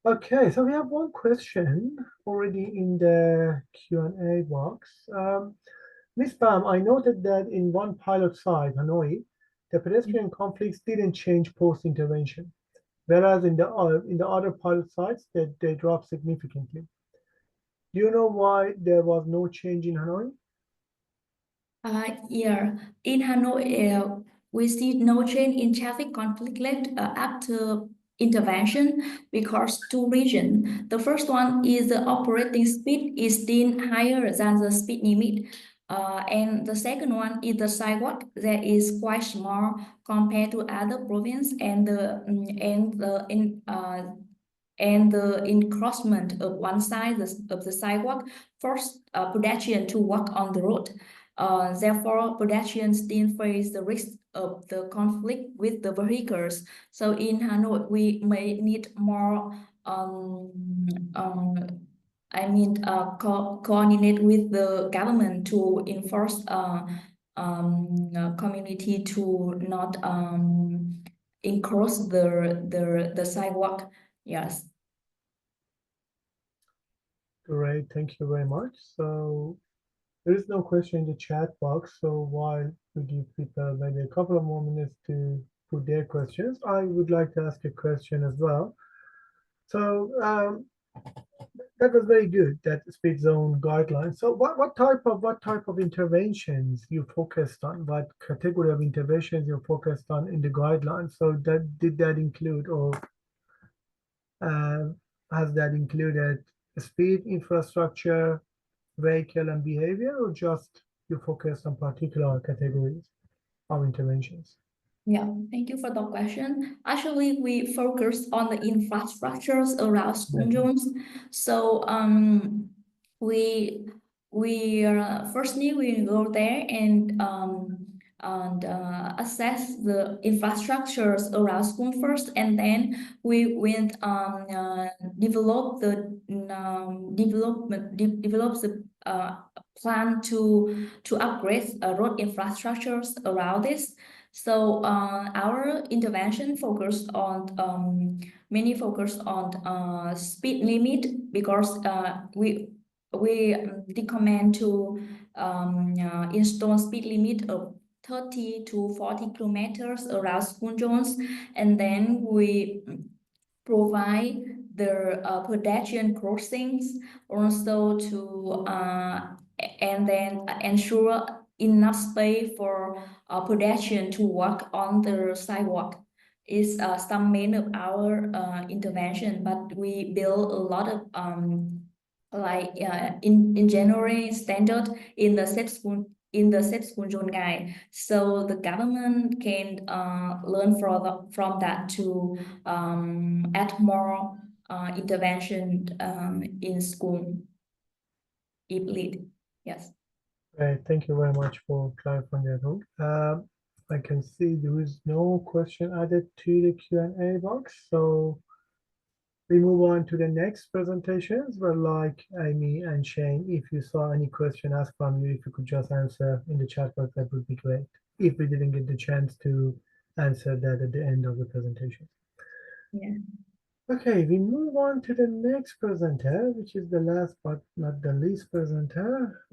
Speaker 1: Okay, so we have one question already in the Q&A box. Ms. Pham, I noted that in one pilot site, Hanoi, the pedestrian conflicts didn't change post-intervention, whereas in the other pilot sites, they dropped significantly. Do you know why there was no change in Hanoi?
Speaker 5: Yeah, in Hanoi, we see no change in traffic conflict left after intervention because two reasons. The first one is the operating speed is still higher than the speed limit. And the second one is the sidewalk that is quite small compared to other provinces, and the encroachment of one side of the sidewalk forced pedestrians to walk on the road. Therefore, pedestrians still face the risk of the conflict with the vehicles. So in Hanoi, we may need more coordinate with the government to enforce community to not encroach the sidewalk. Yes.
Speaker 1: Great, thank you very much. So there is no question in the chat box. So while we give people maybe a couple of more minutes to put their questions, I would like to ask a question as well. So that was very good, that speed zone guidelines. So what type of interventions you focused on? What category of interventions you focused on in the guidelines? So did that include, or has that included speed, infrastructure, vehicle, and behavior, or just you focused on particular categories of interventions?
Speaker 5: Yeah, thank you for the question. Actually, we focus on the infrastructures around school zones. So we firstly we go there and assess the infrastructures around school first, and then we went develop the plan to upgrade road infrastructures around this. So our intervention focused on mainly focused on speed limit, because we recommend to install speed limit of 30 to 40 kilometers around school zones, and then we provide the pedestrian crossings also to and then ensure enough space for pedestrian to walk on the sidewalk. Is some main of our intervention, but we build a lot of in general standard in the safe school zone guide, so the government can learn from that to add more intervention in school if needed. Yes.
Speaker 1: Great, thank you very much for clarifying that. I can see there is no question added to the Q&A box, so we move on to the next presentations, where like Amy and Shane, if you saw any question asked from you, if you could just answer in the chat box, that would be great, if we didn't get the chance to answer that at the end of the presentation.
Speaker 5: Yeah.
Speaker 1: Okay, we move on to the next presenter, which is the last but not the least presenter.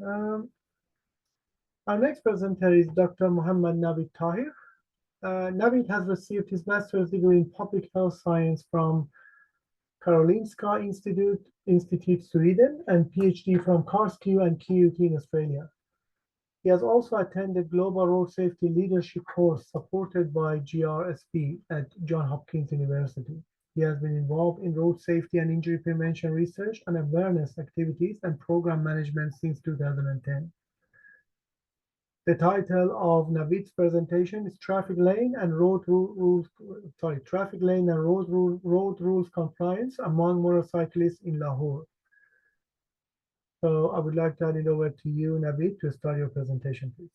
Speaker 1: Our next presenter is Dr. Muhammad Navid Tahir. Navid has received his master's degree in public health science from Karolinska Institute, Sweden, and PhD from KARSQ and QUT in Australia. He has also attended Global Road Safety Leadership course supported by GRSP at Johns Hopkins University. He has been involved in road safety and injury prevention research and awareness activities and program management since 2010. The title of Navid's presentation is Traffic Lane and Road Rules Compliance Among Motorcyclists in Lahore. So I would like to hand it over to you, Navid, to start your presentation, please.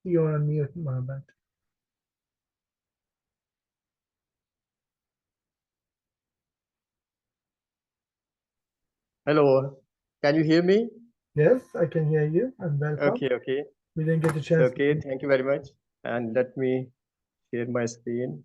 Speaker 1: You're on mute, Mohammed.
Speaker 6: Hello, can you hear me?
Speaker 1: Yes, I can hear you, and welcome.
Speaker 6: Okay.
Speaker 1: We didn't get a chance.
Speaker 6: Okay, thank you very much. And let me share my screen.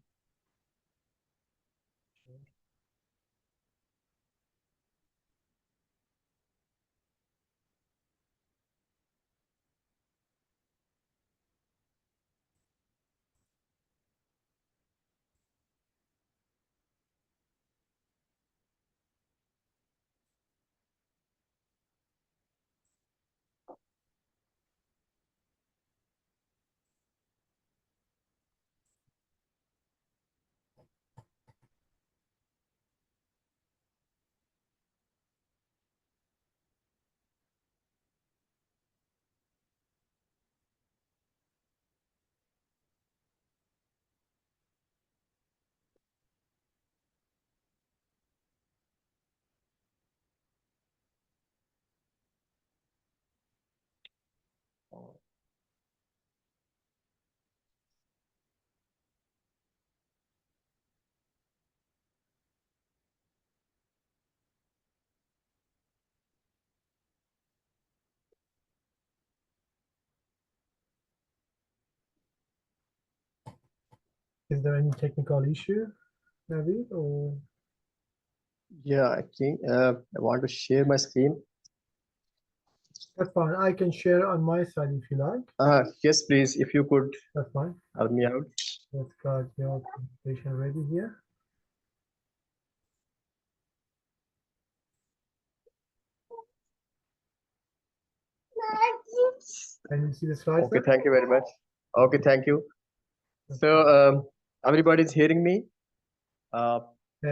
Speaker 1: Is there any technical issue, Navid, or?
Speaker 6: Yeah, I think I want to share my screen.
Speaker 1: That's fine. I can share on my side if you like.
Speaker 6: Yes, please, if you could
Speaker 1: That's fine.
Speaker 6: help me out.
Speaker 1: Let's got your presentation ready here. Can you see the slides?
Speaker 6: Okay,
Speaker 1: there?
Speaker 6: thank you very much. Okay, thank you. So everybody's hearing me.
Speaker 1: Yeah,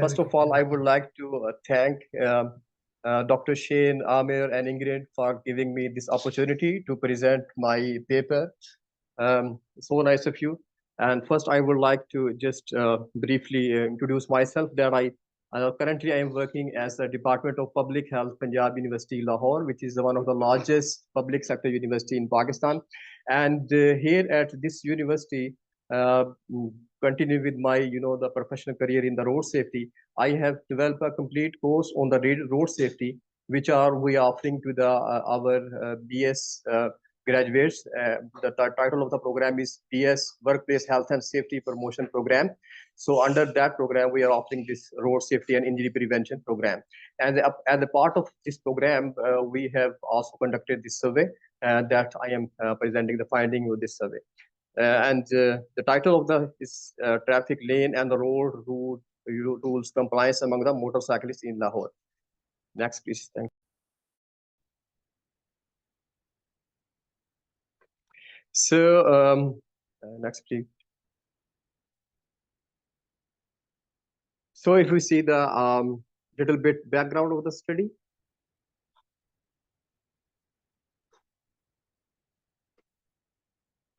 Speaker 6: First
Speaker 1: we
Speaker 6: of
Speaker 1: can
Speaker 6: all,
Speaker 1: hear
Speaker 6: I
Speaker 1: you.
Speaker 6: would like to thank Dr. Shane, Amir, and Ingrid for giving me this opportunity to present my paper. So nice of you. And first, I would like to just briefly introduce myself. That currently I am working as the Department of Public Health, Punjab University, Lahore, which is one of the largest public sector university in Pakistan. And here at this university, uh, continue with my the professional career in the road safety. I have developed a complete course on the road safety, which we are offering to the our BS graduates. The title of the program is BS Workplace Health and Safety Promotion Program. So under that program, we are offering this road safety and injury prevention program. And as a part of this program, we have also conducted this survey that I am presenting the finding of this survey. And the title of the is traffic lane and the road rules compliance among the motorcyclists in Lahore. Next, please. Thank you. So next, please. So if we see the little bit background of the study.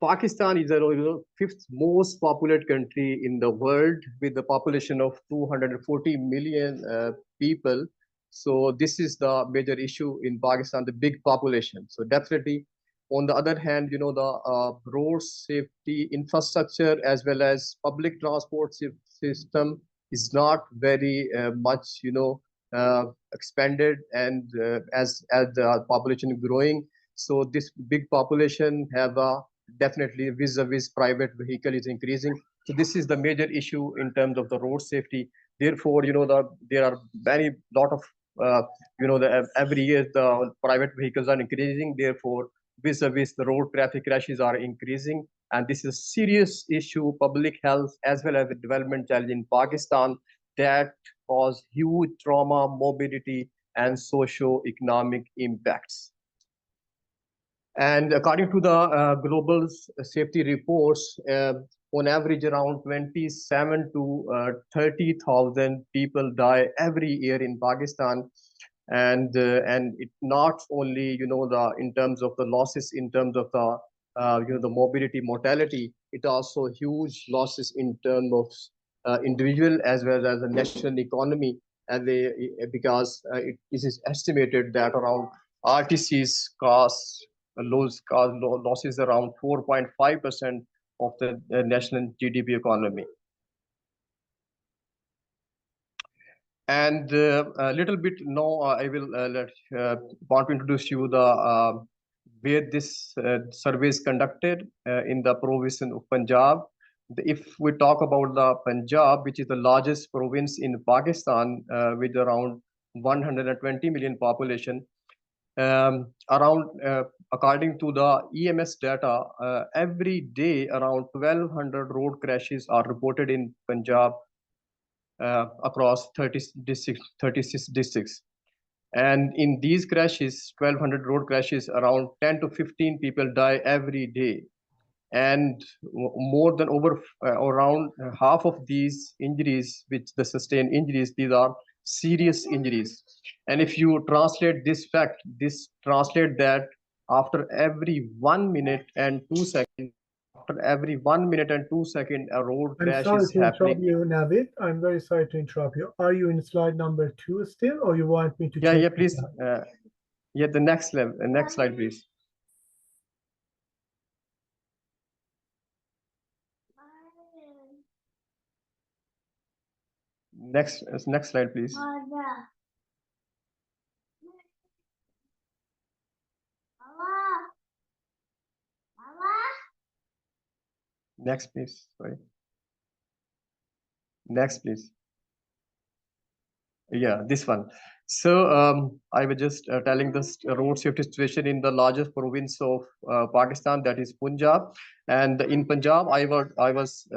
Speaker 6: Pakistan is the fifth most populated country in the world with a population of 240 million people. So this is the major issue in Pakistan, the big population. So definitely, on the other hand, the road safety infrastructure as well as public transport system is not very much, expanded, and as the population is growing, so this big population have a definitely vis-a-vis private vehicle is increasing. So this is the major issue in terms of the road safety. Therefore, there are lot of every year the private vehicles are increasing. Therefore, vis-a-vis the road traffic crashes are increasing, and this is a serious issue, public health as well as the development challenge in Pakistan that cause huge trauma, morbidity, and socio-economic impacts. And according to the global safety reports, on average, around 27 to 30,000 people die every year in Pakistan, and it not only in terms of the losses, in terms of the the morbidity, mortality, it also huge losses in terms of individual as well as the national economy, and because it is estimated that around RTCs cost losses around 4.5% of the national GDP economy. And a little bit now, I will want to introduce you the where this survey is conducted in the province of Punjab. If we talk about the Punjab, which is the largest province in Pakistan with around 120 million population, according to the EMS data, every day around 1,200 road crashes are reported in Punjab across 36 districts. And in these crashes, 1,200 road crashes, around 10 to 15 people die every day. And more than around half of these injuries, which the sustained injuries, these are serious injuries. And if you translate this fact, this translate that after every 1 minute and 2 seconds, after every 1 minute and 2 seconds, a road crash is happening.
Speaker 1: I'm sorry to interrupt you, Navid. I'm very sorry to interrupt you. Are you in slide number 2 still, or you want me to change?
Speaker 6: Yeah, please. Yeah, the next slide, please. Next slide, please. Next, please. Sorry. Next, please. Yeah, this one. So I was just telling this road safety situation in the largest province of Pakistan, that is Punjab. And in Punjab, I was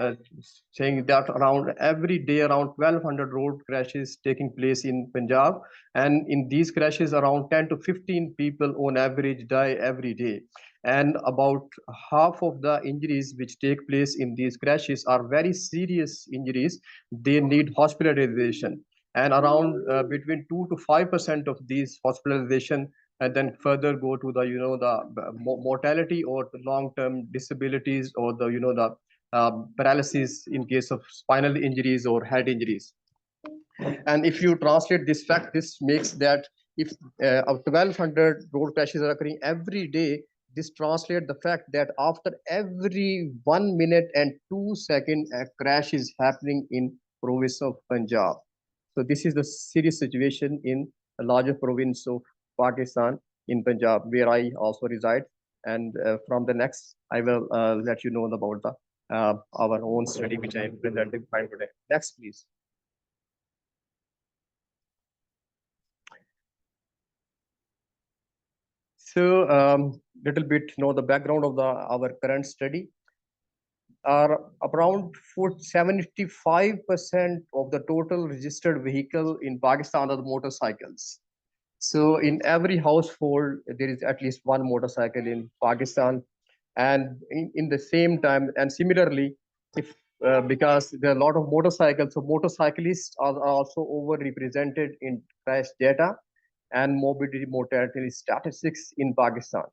Speaker 6: saying that around every day, around 1,200 road crashes taking place in Punjab. And in these crashes, around 10 to 15 people on average die every day. And about half of the injuries which take place in these crashes are very serious injuries. They need hospitalization. And around between 2 to 5% of these hospitalization and then further go to the the mortality or the long-term disabilities or the paralysis in case of spinal injuries or head injuries. And if you translate this fact, this makes that if 1,200 road crashes are occurring every day, this translates the fact that after every 1 minute and 2 seconds, a crash is happening in province of Punjab. So this is the serious situation in a larger province of Pakistan in Punjab, where I also reside. And from the next, I will let you know about the our own study which I am presenting today. Next, please. So little bit the background of our current study. Are around 75% of the total registered vehicle in Pakistan are the motorcycles. So in every household, there is at least one motorcycle in Pakistan. And in the same time, and similarly, if because there are a lot of motorcycles, so motorcyclists are also overrepresented in crash data and morbidity mortality statistics in Pakistan.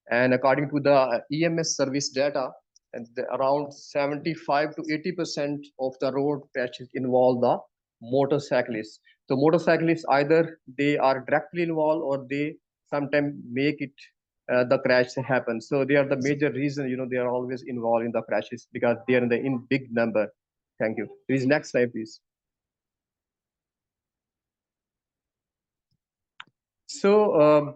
Speaker 6: And according to the EMS service data, and around 75 to 80% of the road crashes involve the motorcyclists. So motorcyclists, either they are directly involved or they sometimes make it the crash happen. So they are the major reason, they are always involved in the crashes because they are in big number. Thank you. Please next slide, please. So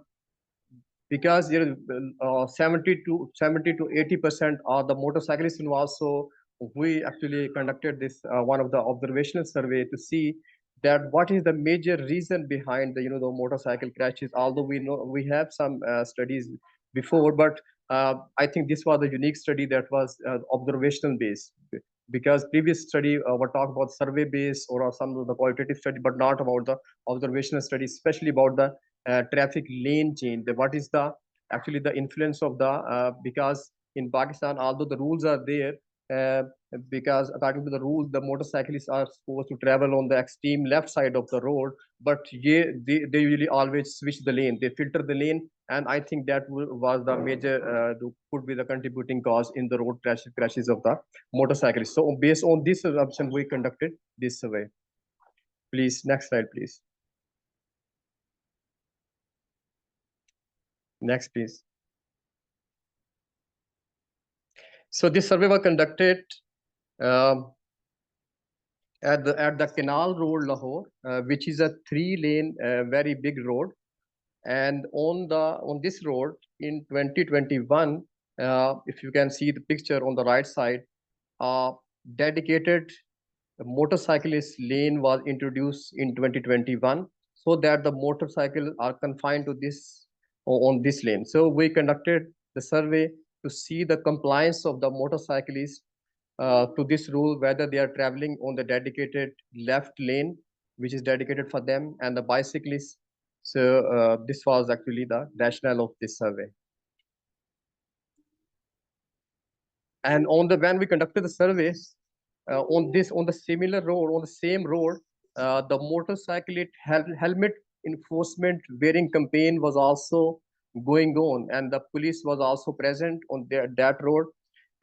Speaker 6: because there are 70 to 80% are the motorcyclists involved. So we actually conducted this one of the observational survey to see that what is the major reason behind the the motorcycle crashes. Although we know we have some studies before, but I think this was a unique study that was observational based, because previous study were talk about survey based or some of the qualitative study, but not about the observational study, especially about the traffic lane change. What is the actually the influence of the because in Pakistan, although the rules are there, because according to the rules, the motorcyclists are supposed to travel on the extreme left side of the road, but they usually always switch the lane, they filter the lane, and I think that was the major could be the contributing cause in the road crashes of the motorcyclists. So based on this assumption, we conducted this survey. Please next slide, please. Next, please. So this survey was conducted at the Canal Road, Lahore, which is a 3-lane, very big road. And on this road in 2021, if you can see the picture on the right side, dedicated motorcyclist lane was introduced in 2021, so that the motorcycles are confined to this on this lane. So we conducted the survey to see the compliance of the motorcyclists to this rule, whether they are traveling on the dedicated left lane, which is dedicated for them, and the bicyclists. So this was actually the rationale of this survey. And when we conducted the surveys on the similar road, on the same road, the motorcyclist helmet enforcement wearing campaign was also going on, and the police was also present on that road,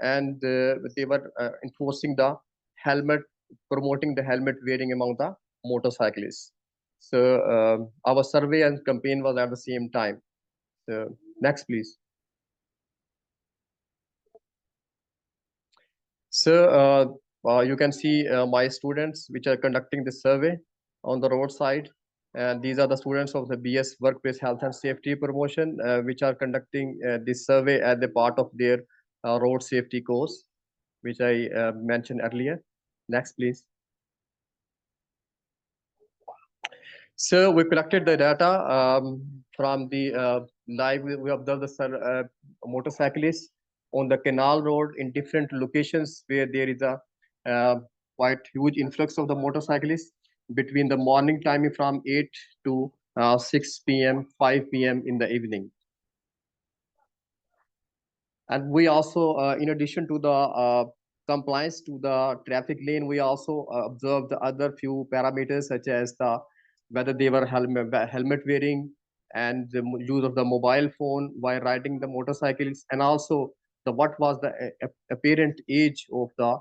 Speaker 6: and they were enforcing the helmet, promoting the helmet wearing among the motorcyclists. So our survey and campaign was at the same time. So next, please. So you can see my students which are conducting this survey on the roadside. And these are the students of the BS Workplace Health and Safety Promotion, which are conducting this survey as a part of their road safety course, which I mentioned earlier. Next, please. So we collected the data from the live. We observed the motorcyclists on the Canal Road in different locations where there is a quite huge influx of the motorcyclists between the morning timing from 8 to 6 p.m., 5 p.m. in the evening. And we also, in addition to the compliance to the traffic lane, we also observed the other few parameters such as whether they were helmet wearing and the use of the mobile phone while riding the motorcycles, and also what was the apparent age of the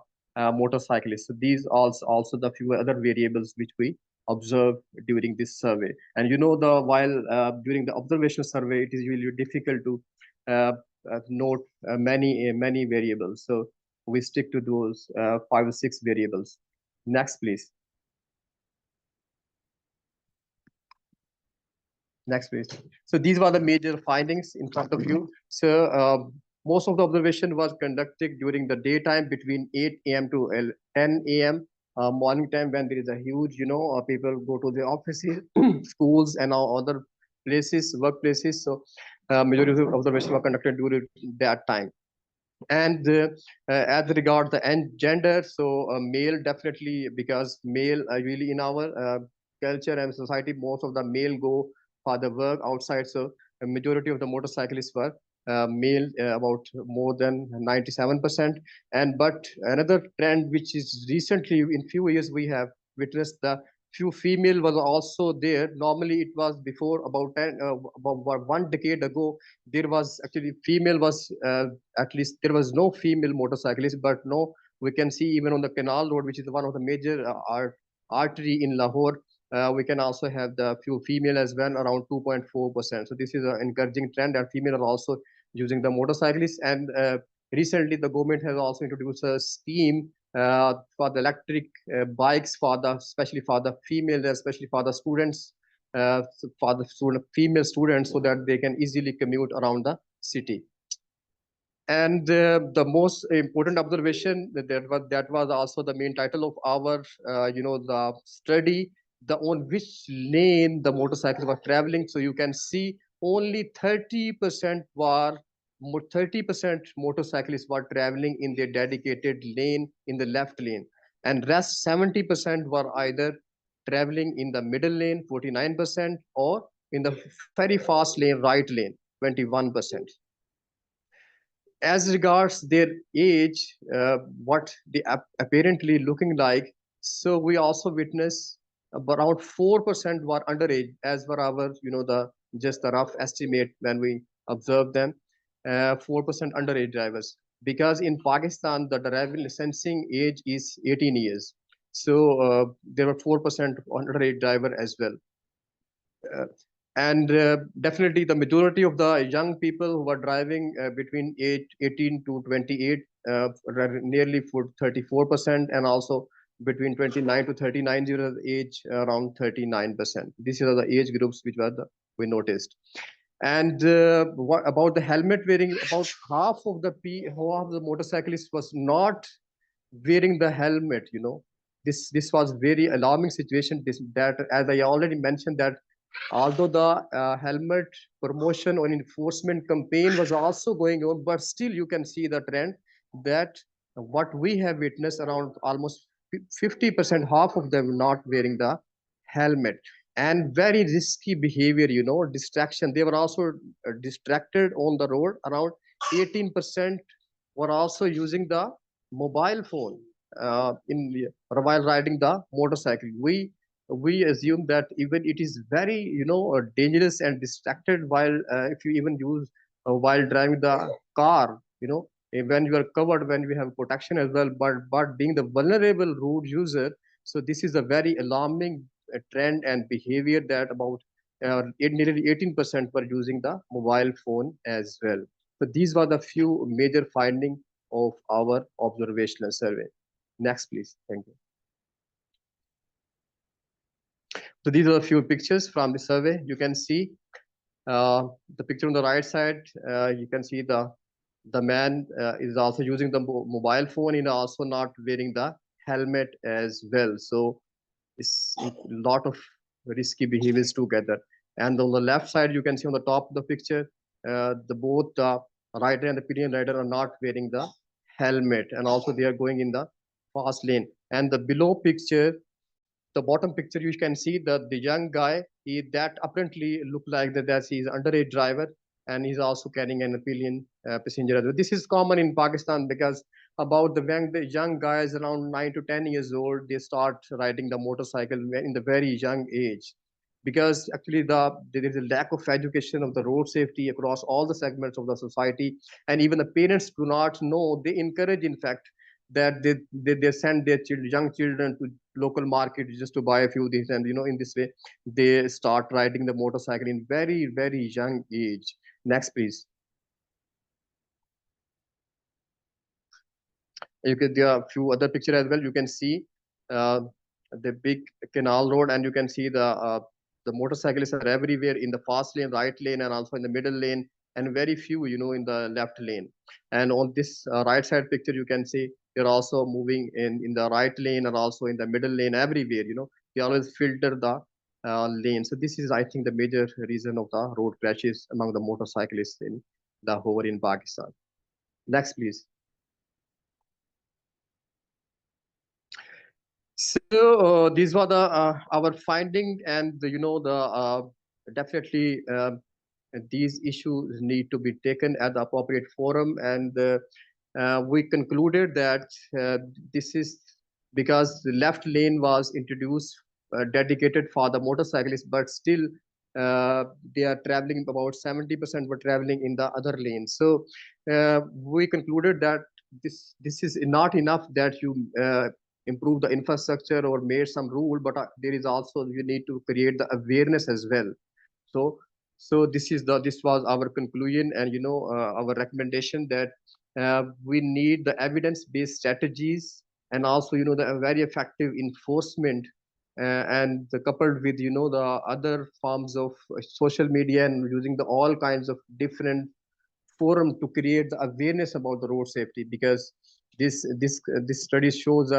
Speaker 6: motorcyclist. So these also the few other variables which we observed during this survey. And while during the observation survey, it is really difficult to note many variables. So we stick to those 5 or 6 variables. Next, please. Next, please. So these were the major findings in front of you. So most of the observation was conducted during the daytime between 8 a.m. to 10 a.m. Morning time, when there is a huge, people go to the offices, schools, and other places, workplaces. So majority of the observation were conducted during that time. And as regard the gender, so male definitely, because male really in our culture and society, most of the male go for the work outside. So a majority of the motorcyclists were male, about more than 97%. But another trend which is recently in few years we have witnessed, the few female was also there. Normally it was before about 1 decade ago, there was actually female was at least there was no female motorcyclist, but now we can see even on the Canal Road, which is one of the major artery in Lahore, we can also have the few female as well, around 2.4%. So this is an encouraging trend, and female are also using the motorcyclists. And recently the government has also introduced a scheme for the electric bikes especially for the female, especially for the students, for the female students, so that they can easily commute around the city. And the most important observation that was also the main title of our the study, on which lane the motorcycles were traveling. So you can see only 30% motorcyclists were traveling in their dedicated lane, in the left lane, and rest 70% were either traveling in the middle lane, 49%, or in the very fast lane, right lane, 21%. As regards their age, what they apparently looking like, so we also witness around 4% were underage, as per our just the rough estimate when we observe them, 4% underage drivers, because in Pakistan the driving licensing age is 18 years. So there were 4% underage driver as well. And definitely the majority of the young people who are driving between 18 to 28, nearly for 34%, and also between 29 to 39 years of age, around 39%. These are the age groups which we noticed. And what about the helmet wearing? About half of the motorcyclists was not wearing the helmet. This was very alarming situation. That, as I already mentioned, that although the helmet promotion or enforcement campaign was also going on, but still you can see the trend that what we have witnessed, around almost 50%, half of them not wearing the helmet. And very risky behavior, distraction. They were also distracted on the road. Around 18% were also using the mobile phone while riding the motorcycle. We assume that even it is very dangerous and distracted while if you even use while driving the car, when you are covered, when we have protection as well, but being the vulnerable road user. So this is a very alarming trend and behavior, that about nearly 18% were using the mobile phone as well. So these were the few major findings of our observational survey. Next, please. Thank you. So these are a few pictures from the survey. You can see the picture on the right side. You can see the man is also using the mobile phone and also not wearing the helmet as well. So it's a lot of risky behaviors together. And on the left side, you can see on the top of the picture, both the rider and the pedestrian rider are not wearing the helmet, and also they are going in the fast lane. And the below picture, the bottom picture, you can see that the young guy, that apparently look like that he's underage driver, and he's also carrying an alien passenger as well. This is common in Pakistan, because about the young guys around 9 to 10 years old, they start riding the motorcycle in the very young age, because actually there is a lack of education of the road safety across all the segments of the society, and even the parents do not know. They encourage, in fact, that they send their young children to local market just to buy a few things, and in this way they start riding the motorcycle in very, very young age. Next, please. There are a few other pictures as well. You can see the big canal road, and you can see the motorcyclists are everywhere in the fast lane, right lane, and also in the middle lane, and very few in the left lane. And on this right side picture, you can see they're also moving in the right lane and also in the middle lane, everywhere. They always filter the lane. So this is, I think, the major reason of the road crashes among the motorcyclists in the whole in Pakistan. Next, please. So these were our finding, and definitely these issues need to be taken at the appropriate forum. And we concluded that this is because the left lane was introduced dedicated for the motorcyclists, but still they are traveling, about 70% were traveling in the other lane. So we concluded that this is not enough that you improve the infrastructure or made some rule, but there is also, you need to create the awareness as well. So this was our conclusion, and our recommendation, that we need the evidence-based strategies, and also the very effective enforcement, and coupled with the other forms of social media, and using the all kinds of different forum to create the awareness about the road safety, because this study shows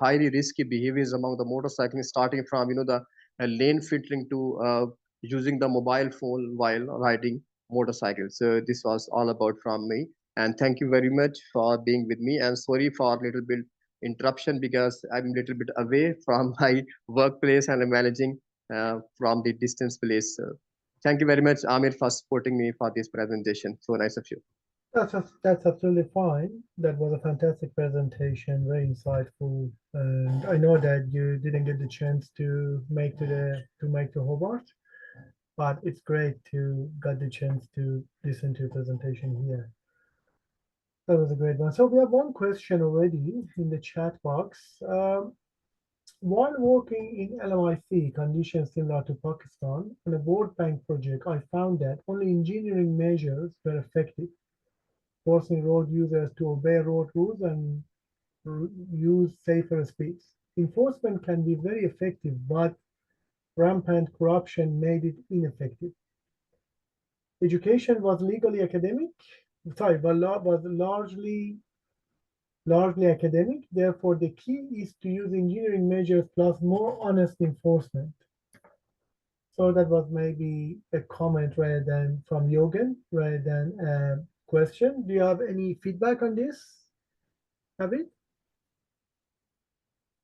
Speaker 6: highly risky behaviors among the motorcyclists, starting from the lane filtering to using the mobile phone while riding motorcycles. So this was all about from me, and thank you very much for being with me, and sorry for a little bit interruption, because I'm a little bit away from my workplace and I'm managing from the distance place. So thank you very much, Amir, for supporting me for this presentation. So nice of you.
Speaker 1: That's absolutely fine. That was a fantastic presentation, very insightful. And I know that you didn't get the chance to make to Hobart, but it's great to get the chance to listen to your presentation here. That was a great one. So we have one question already in the chat box. while working in LMIC conditions similar to Pakistan on a World Bank project, I found that only engineering measures were effective, forcing road users to obey road rules and use safer speeds. Enforcement can be very effective, but rampant corruption made it ineffective. Education was largely academic. Therefore, the key is to use engineering measures plus more honest enforcement. So that was maybe a comment rather than from Yogan, rather than a question. Do you have any feedback on this, Abid?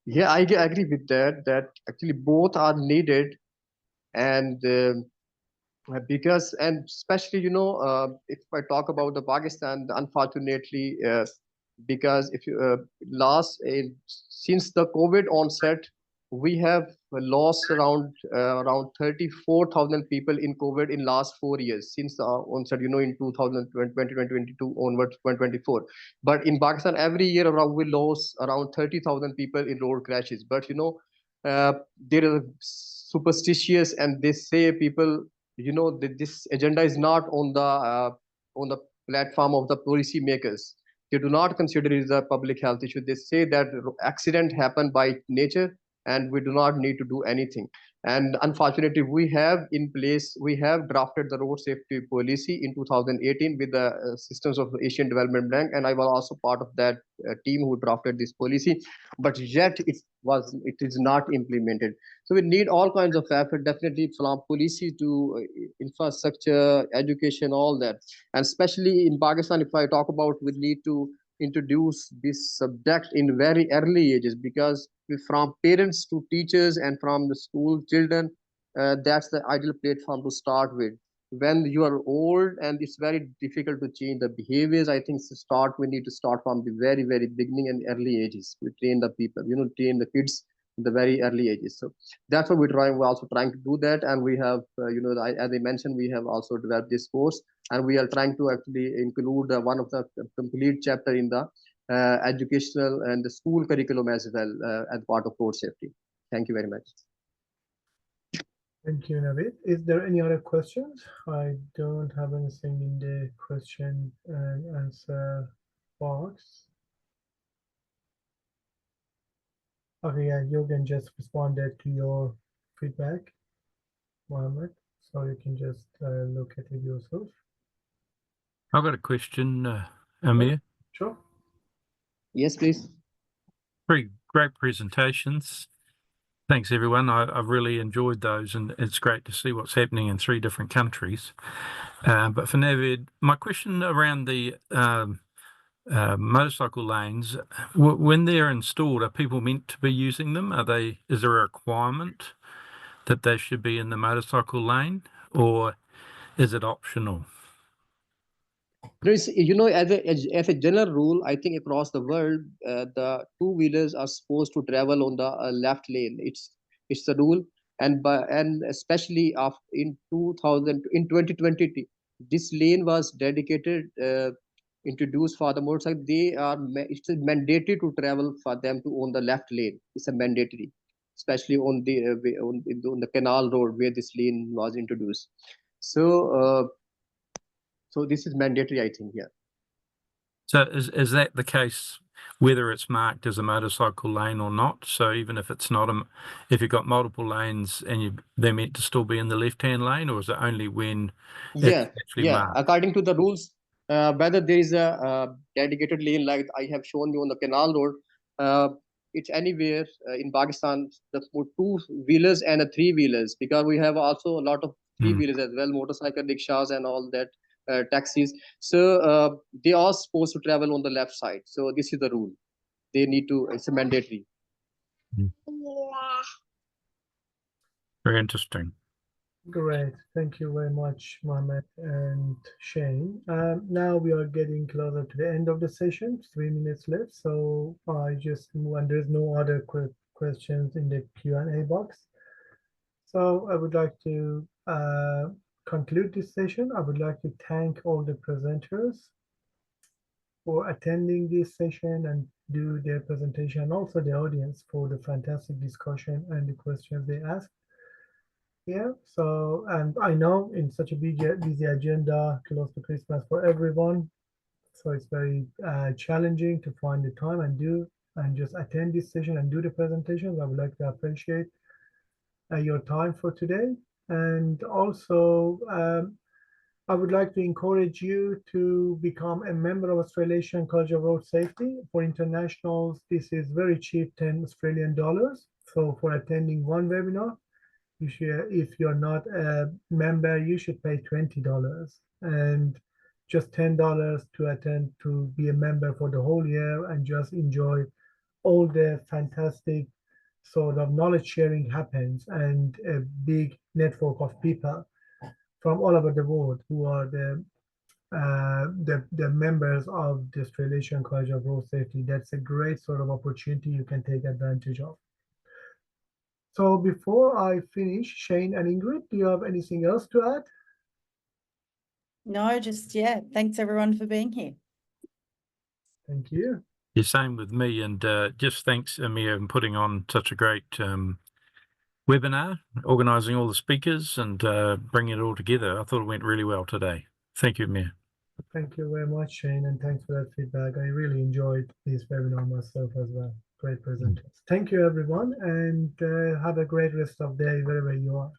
Speaker 6: Yeah, I agree with that. That actually both are needed, and because, and especially, if I talk about the Pakistan, unfortunately, because if you since the COVID onset, we have lost around 34,000 people in COVID in last 4 years since the onset, in 2022 onwards 2024. But in Pakistan, every year around we lost around 30,000 people in road crashes. But there is superstitious, and they say people, this agenda is not on the platform of the policy makers. They do not consider it as a public health issue. They say that accident happen by nature and we do not need to do anything. And unfortunately, we have drafted the road safety policy in 2018 with the systems of the Asian Development Bank, and I was also part of that team who drafted this policy. But yet it is not implemented. So we need all kinds of effort, definitely from policy to infrastructure, education, all that. And especially in Pakistan, if I talk about, we need to introduce this subject in very early ages, because from parents to teachers and from the school children, that's the ideal platform to start with. When you are old and it's very difficult to change the behaviors, I think we need to start from the very, very beginning and early ages. We train the people, train the kids in the very early ages. So that's what we're also trying to do that. And we have, as I mentioned, we have also developed this course, and we are trying to actually include one of the complete chapter in the educational and the school curriculum as well, as part of road safety. Thank you very much.
Speaker 1: Thank you, Navid. Is there any other questions? I don't have anything in the question and answer box. Okay, yeah, Yogan just responded to your feedback, Mohammed, so you can just look at it yourself.
Speaker 3: I've got a question, Amir.
Speaker 1: Sure.
Speaker 6: Yes, please.
Speaker 3: Great presentations. Thanks, everyone. I've really enjoyed those, and it's great to see what's happening in 3 different countries. But for Navid, my question around the motorcycle lanes, when they're installed, are people meant to be using them? Is there a requirement that they should be in the motorcycle lane, or is it optional?
Speaker 6: As a general rule, I think across the world, the two-wheelers are supposed to travel on the left lane. It's the rule, and especially in 2020, this lane was dedicated, introduced for the motorcycle. It's mandatory to travel for them to own the left lane. It's a mandatory, especially on the canal road where this lane was introduced. So this is mandatory, I think, yeah.
Speaker 3: So is that the case whether it's marked as a motorcycle lane or not? So even if it's not, if you've got multiple lanes and they're meant to still be in the left-hand lane, or is it only when it's actually marked?
Speaker 6: According to the rules, whether there is a dedicated lane like I have shown you on the canal road, it's anywhere in Pakistan, the 2-wheelers and 3-wheelers, because we have also a lot of 3-wheelers as well, motorcycle rickshaws and all that. Taxis, so they are supposed to travel on the left side. So this is the rule. They need to. It's a mandatory.
Speaker 3: Very interesting.
Speaker 1: Great, thank you very much, Mohammed and Shane. Now we are getting closer to the end of the session. 3 minutes left, so I just move on. There's no other questions in the Q&A box. So I would like to conclude this session. I would like to thank all the presenters for attending this session and do their presentation, and also the audience for the fantastic discussion and the questions they asked. Yeah, so, and I know in such a busy agenda close to Christmas for everyone, so it's very challenging to find the time and just attend this session and do the presentations. I would like to appreciate your time for today. And also, I would like to encourage you to become a member of Australian College of Road Safety. For internationals, this is very cheap, 10 Australian dollars. So for attending one webinar, you should, if you're not a member, you should pay $20 and just $10 to attend, to be a member for the whole year and just enjoy all the fantastic sort of knowledge sharing happens, and a big network of people from all over the world who are the members of the Australian College of Road Safety. That's a great sort of opportunity you can take advantage of. So before I finish, Shane and Ingrid, do you have anything else to add?
Speaker 2: No, just, yeah, thanks everyone for being here.
Speaker 1: Thank you.
Speaker 3: Yeah, same with me, and just thanks, Amir, in putting on such a great webinar, organising all the speakers and bringing it all together. I thought it went really well today. Thank you, Amir.
Speaker 1: Thank you very much, Shane, and thanks for that feedback. I really enjoyed this webinar myself as well. Great presenters. Thank you, everyone, and have a great rest of the day wherever you are.